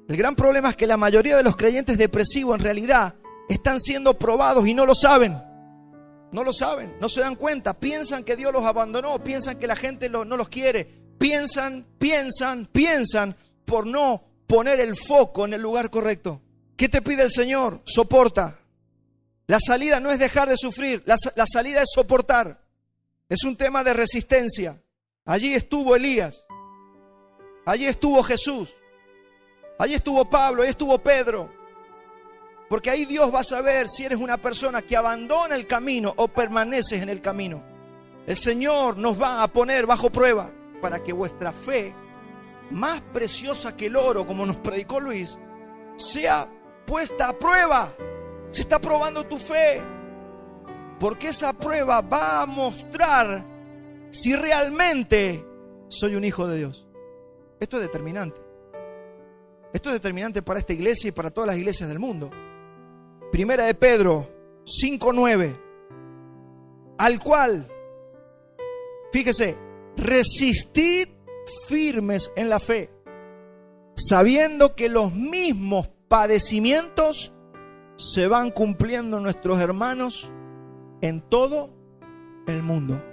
El gran problema es que la mayoría de los creyentes depresivos en realidad están siendo probados y no lo saben. No lo saben, no se dan cuenta, piensan que Dios los abandonó, piensan que la gente no los quiere, piensan por no poner el foco en el lugar correcto. ¿Qué te pide el Señor? Soporta. La salida no es dejar de sufrir, la salida es soportar. Es un tema de resistencia. Allí estuvo Elías, allí estuvo Jesús, allí estuvo Pablo, allí estuvo Pedro. Porque ahí Dios va a saber si eres una persona que abandona el camino o permaneces en el camino. El Señor nos va a poner bajo prueba para que vuestra fe, más preciosa que el oro, como nos predicó Luis, sea puesta a prueba. Se está probando tu fe. Porque esa prueba va a mostrar si realmente soy un hijo de Dios. Esto es determinante. Esto es determinante para esta iglesia y para todas las iglesias del mundo. Primera de Pedro 5:9, al cual, fíjese, resistid firmes en la fe, sabiendo que los mismos padecimientos se van cumpliendo nuestros hermanos en todo el mundo.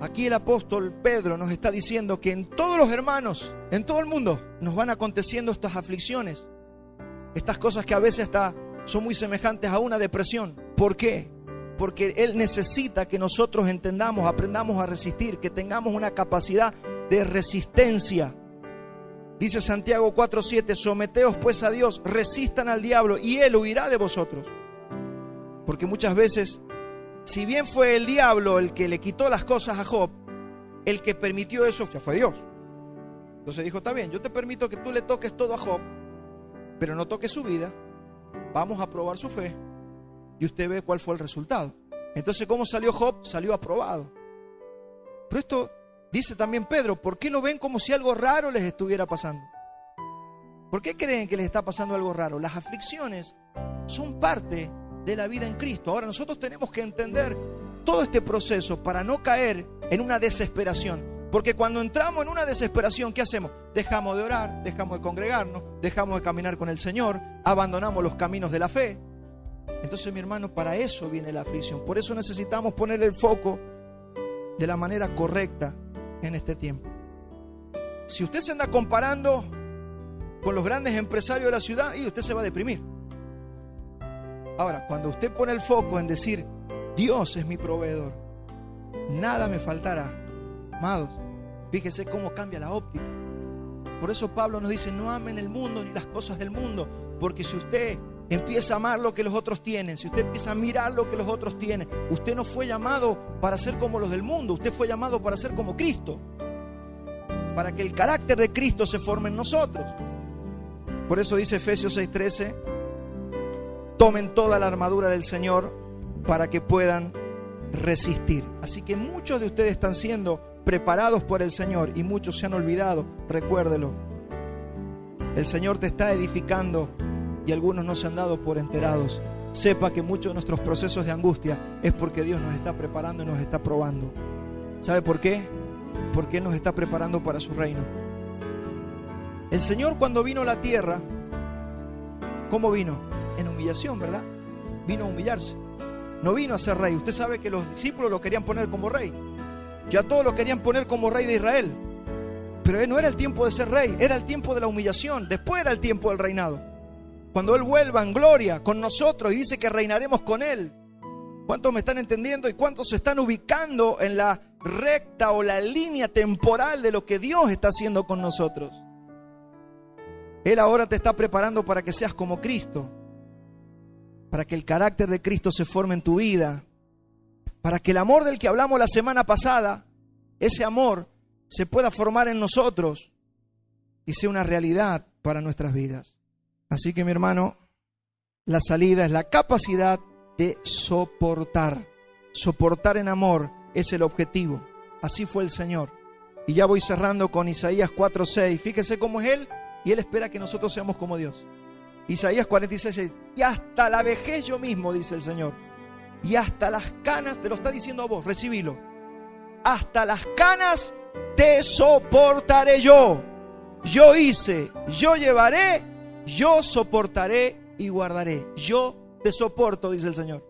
Aquí el apóstol Pedro nos está diciendo que en todos los hermanos, en todo el mundo, nos van aconteciendo estas aflicciones, estas cosas que a veces hasta son muy semejantes a una depresión. ¿Por qué? Porque Él necesita que nosotros entendamos, aprendamos a resistir, que tengamos una capacidad de resistencia. Dice Santiago 4:7, someteos pues a Dios, resistan al diablo y Él huirá de vosotros. Porque muchas veces, si bien fue el diablo el que le quitó las cosas a Job, el que permitió eso ya fue Dios. Entonces dijo, está bien, yo te permito que tú le toques todo a Job, pero no toques su vida. Vamos a probar su fe y usted ve cuál fue el resultado. Entonces, ¿cómo salió Job? Salió aprobado. Pero esto dice también Pedro, ¿por qué lo ven como si algo raro les estuviera pasando? ¿Por qué creen que les está pasando algo raro? Las aflicciones son parte de la vida en Cristo. Ahora nosotros tenemos que entender todo este proceso para no caer en una desesperación. Porque cuando entramos en una desesperación, ¿qué hacemos? Dejamos de orar, dejamos de congregarnos, dejamos de caminar con el Señor, abandonamos los caminos de la fe. Entonces, mi hermano, para eso viene la aflicción. Por eso necesitamos poner el foco de la manera correcta en este tiempo. Si usted se anda comparando con los grandes empresarios de la ciudad, y usted se va a deprimir. Ahora, cuando usted pone el foco en decir, Dios es mi proveedor, nada me faltará. Amados, fíjese cómo cambia la óptica. Por eso Pablo nos dice, no amen el mundo ni las cosas del mundo, porque si usted empieza a amar lo que los otros tienen, si usted empieza a mirar lo que los otros tienen, usted no fue llamado para ser como los del mundo, usted fue llamado para ser como Cristo, para que el carácter de Cristo se forme en nosotros. Por eso dice Efesios 6:13, tomen toda la armadura del Señor para que puedan resistir. Así que muchos de ustedes están siendo preparados por el Señor y muchos se han olvidado. Recuérdelo, el Señor te está edificando y algunos no se han dado por enterados. Sepa que muchos de nuestros procesos de angustia es porque Dios nos está preparando y nos está probando. ¿Sabe por qué? Porque Él nos está preparando para su reino. El Señor, cuando vino a la tierra, ¿cómo vino? En humillación, ¿verdad? Vino a humillarse. No vino a ser rey. Usted sabe que los discípulos lo querían poner como rey. Ya todos lo querían poner como rey de Israel. Pero no era el tiempo de ser rey, era el tiempo de la humillación. Después era el tiempo del reinado. Cuando Él vuelva en gloria con nosotros y dice que reinaremos con Él. ¿Cuántos me están entendiendo y cuántos se están ubicando en la recta o la línea temporal de lo que Dios está haciendo con nosotros? Él ahora te está preparando para que seas como Cristo, para que el carácter de Cristo se forme en tu vida, para que el amor del que hablamos la semana pasada, ese amor se pueda formar en nosotros y sea una realidad para nuestras vidas. Así que, mi hermano, la salida es la capacidad de soportar. Soportar en amor es el objetivo. Así fue el Señor. Y ya voy cerrando con Isaías 4:6. Fíjese cómo es Él y Él espera que nosotros seamos como Dios. Isaías 46:6. Y hasta la vejez yo mismo, dice el Señor. Y hasta las canas, te lo está diciendo a vos, recibilo. Hasta las canas te soportaré yo. Yo hice, yo llevaré, yo soportaré y guardaré. Yo te soporto, dice el Señor.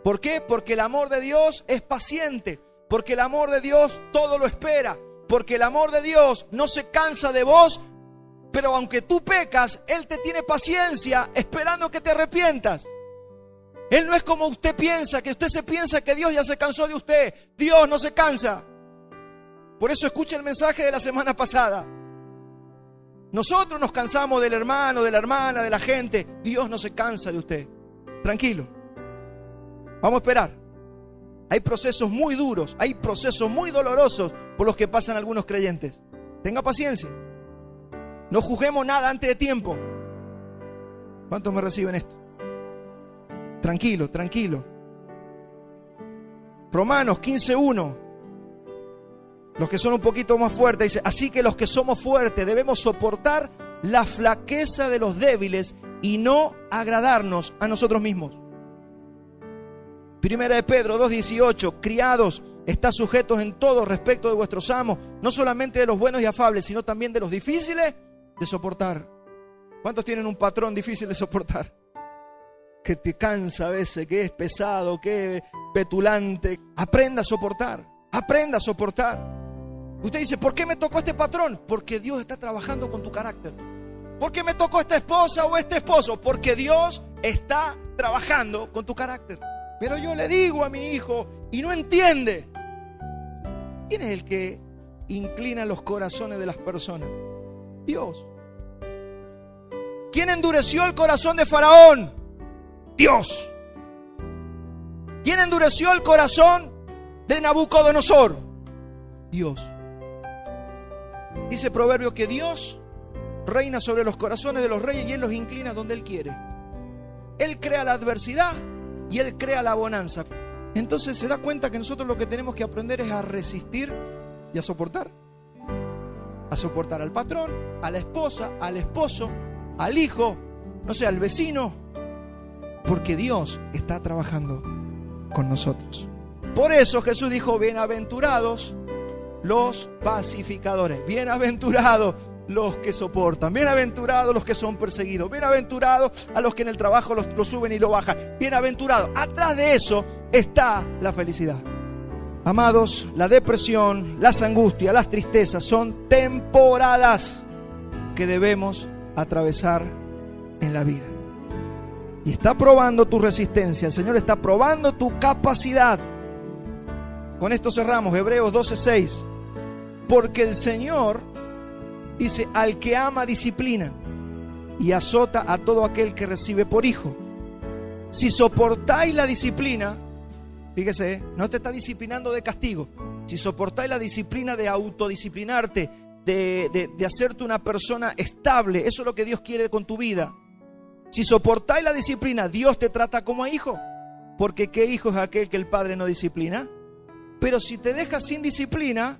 ¿Por qué? Porque el amor de Dios es paciente. Porque el amor de Dios todo lo espera. Porque el amor de Dios no se cansa de vos. Pero aunque tú pecas, Él te tiene paciencia esperando que te arrepientas. Él no es como usted piensa, que usted se piensa que Dios ya se cansó de usted. Dios no se cansa. Por eso escucha el mensaje de la semana pasada. Nosotros nos cansamos del hermano, de la hermana, de la gente. Dios no se cansa de usted. Tranquilo. Vamos a esperar. Hay procesos muy duros, hay procesos muy dolorosos por los que pasan algunos creyentes. Tenga paciencia. No juzguemos nada antes de tiempo. ¿Cuántos me reciben esto? Tranquilo, tranquilo. Romanos 15:1. Los que son un poquito más fuertes, dice, así que los que somos fuertes debemos soportar la flaqueza de los débiles y no agradarnos a nosotros mismos. Primera de Pedro 2:18, criados, estad sujetos en todo respecto de vuestros amos, no solamente de los buenos y afables, sino también de los difíciles de soportar. ¿Cuántos tienen un patrón difícil de soportar? Que te cansa a veces, que es pesado, que es petulante. Aprenda a soportar, aprenda a soportar. Usted dice, ¿por qué me tocó este patrón? Porque Dios está trabajando con tu carácter. ¿Por qué me tocó esta esposa o este esposo? Porque Dios está trabajando con tu carácter. Pero yo le digo a mi hijo y no entiende. ¿Quién es el que inclina los corazones de las personas? Dios. ¿Quién endureció el corazón de Faraón? Dios. ¿Quién endureció el corazón de Nabucodonosor? Dios. Dice Proverbio que Dios reina sobre los corazones de los reyes y Él los inclina donde Él quiere. Él crea la adversidad y Él crea la bonanza. Entonces se da cuenta que nosotros lo que tenemos que aprender es a resistir y a soportar. A soportar al patrón, a la esposa, al esposo, al hijo, no sé, al vecino. Porque Dios está trabajando con nosotros. Por eso Jesús dijo, bienaventurados los pacificadores. Bienaventurados los que soportan, bienaventurados los que son perseguidos, bienaventurados a los que en el trabajo lo suben y lo bajan, bienaventurados. Atrás de eso está la felicidad. Amados, la depresión, las angustias, las tristezas son temporadas que debemos atravesar en la vida. Y está probando tu resistencia, el Señor está probando tu capacidad. Con esto cerramos, Hebreos 12:6. Porque el Señor dice, al que ama disciplina y azota a todo aquel que recibe por hijo. Si soportáis la disciplina, fíjese, no te está disciplinando de castigo. Si soportáis la disciplina de autodisciplinarte, de hacerte una persona estable, eso es lo que Dios quiere con tu vida. Si soportáis la disciplina, Dios te trata como a hijo. Porque ¿qué hijo es aquel que el padre no disciplina? Pero si te dejas sin disciplina,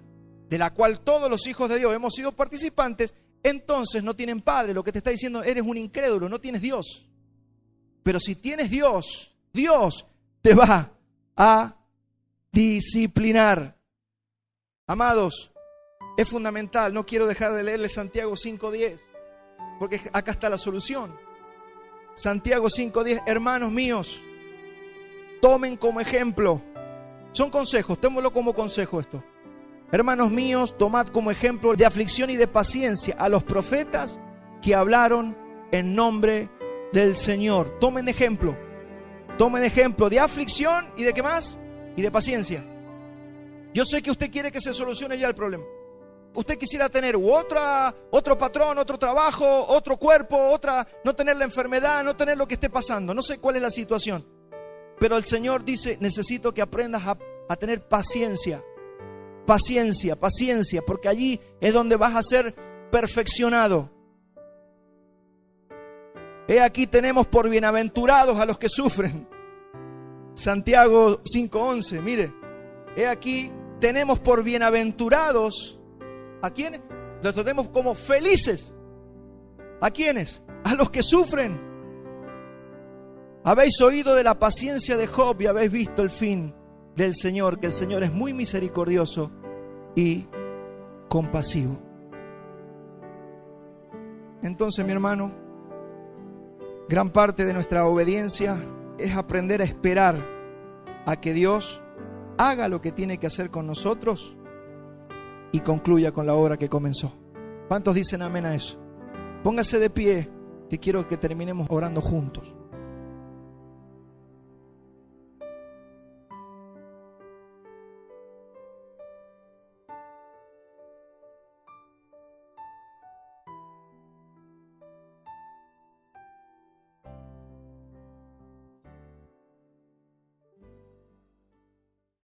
de la cual todos los hijos de Dios hemos sido participantes, entonces no tienen padre. Lo que te está diciendo, eres un incrédulo, no tienes Dios. Pero si tienes Dios, Dios te va a disciplinar. Amados, es fundamental, no quiero dejar de leerle Santiago 5:10, porque acá está la solución. Santiago 5:10, hermanos míos, tomen como ejemplo, son consejos, tómenlo como consejo esto. Hermanos míos, tomad como ejemplo de aflicción y de paciencia a los profetas que hablaron en nombre del Señor. Tomen ejemplo de aflicción y de ¿qué más? Y de paciencia. Yo sé que usted quiere que se solucione ya el problema. Usted quisiera tener otro patrón, otro trabajo, otro cuerpo, no tener la enfermedad, no tener lo que esté pasando. No sé cuál es la situación. Pero el Señor dice, necesito que aprendas a tener paciencia. Paciencia, porque allí es donde vas a ser perfeccionado. He aquí tenemos por bienaventurados a los que sufren. Santiago 5:11, mire. He aquí tenemos por bienaventurados. ¿A quiénes? Los tenemos como felices. ¿A quiénes? A los que sufren. Habéis oído de la paciencia de Job y habéis visto el fin del Señor, que el Señor es muy misericordioso y compasivo. Entonces, mi hermano, gran parte de nuestra obediencia es aprender a esperar a que Dios haga lo que tiene que hacer con nosotros y concluya con la obra que comenzó. ¿Cuántos dicen amén a eso? Póngase de pie, que quiero que terminemos orando juntos.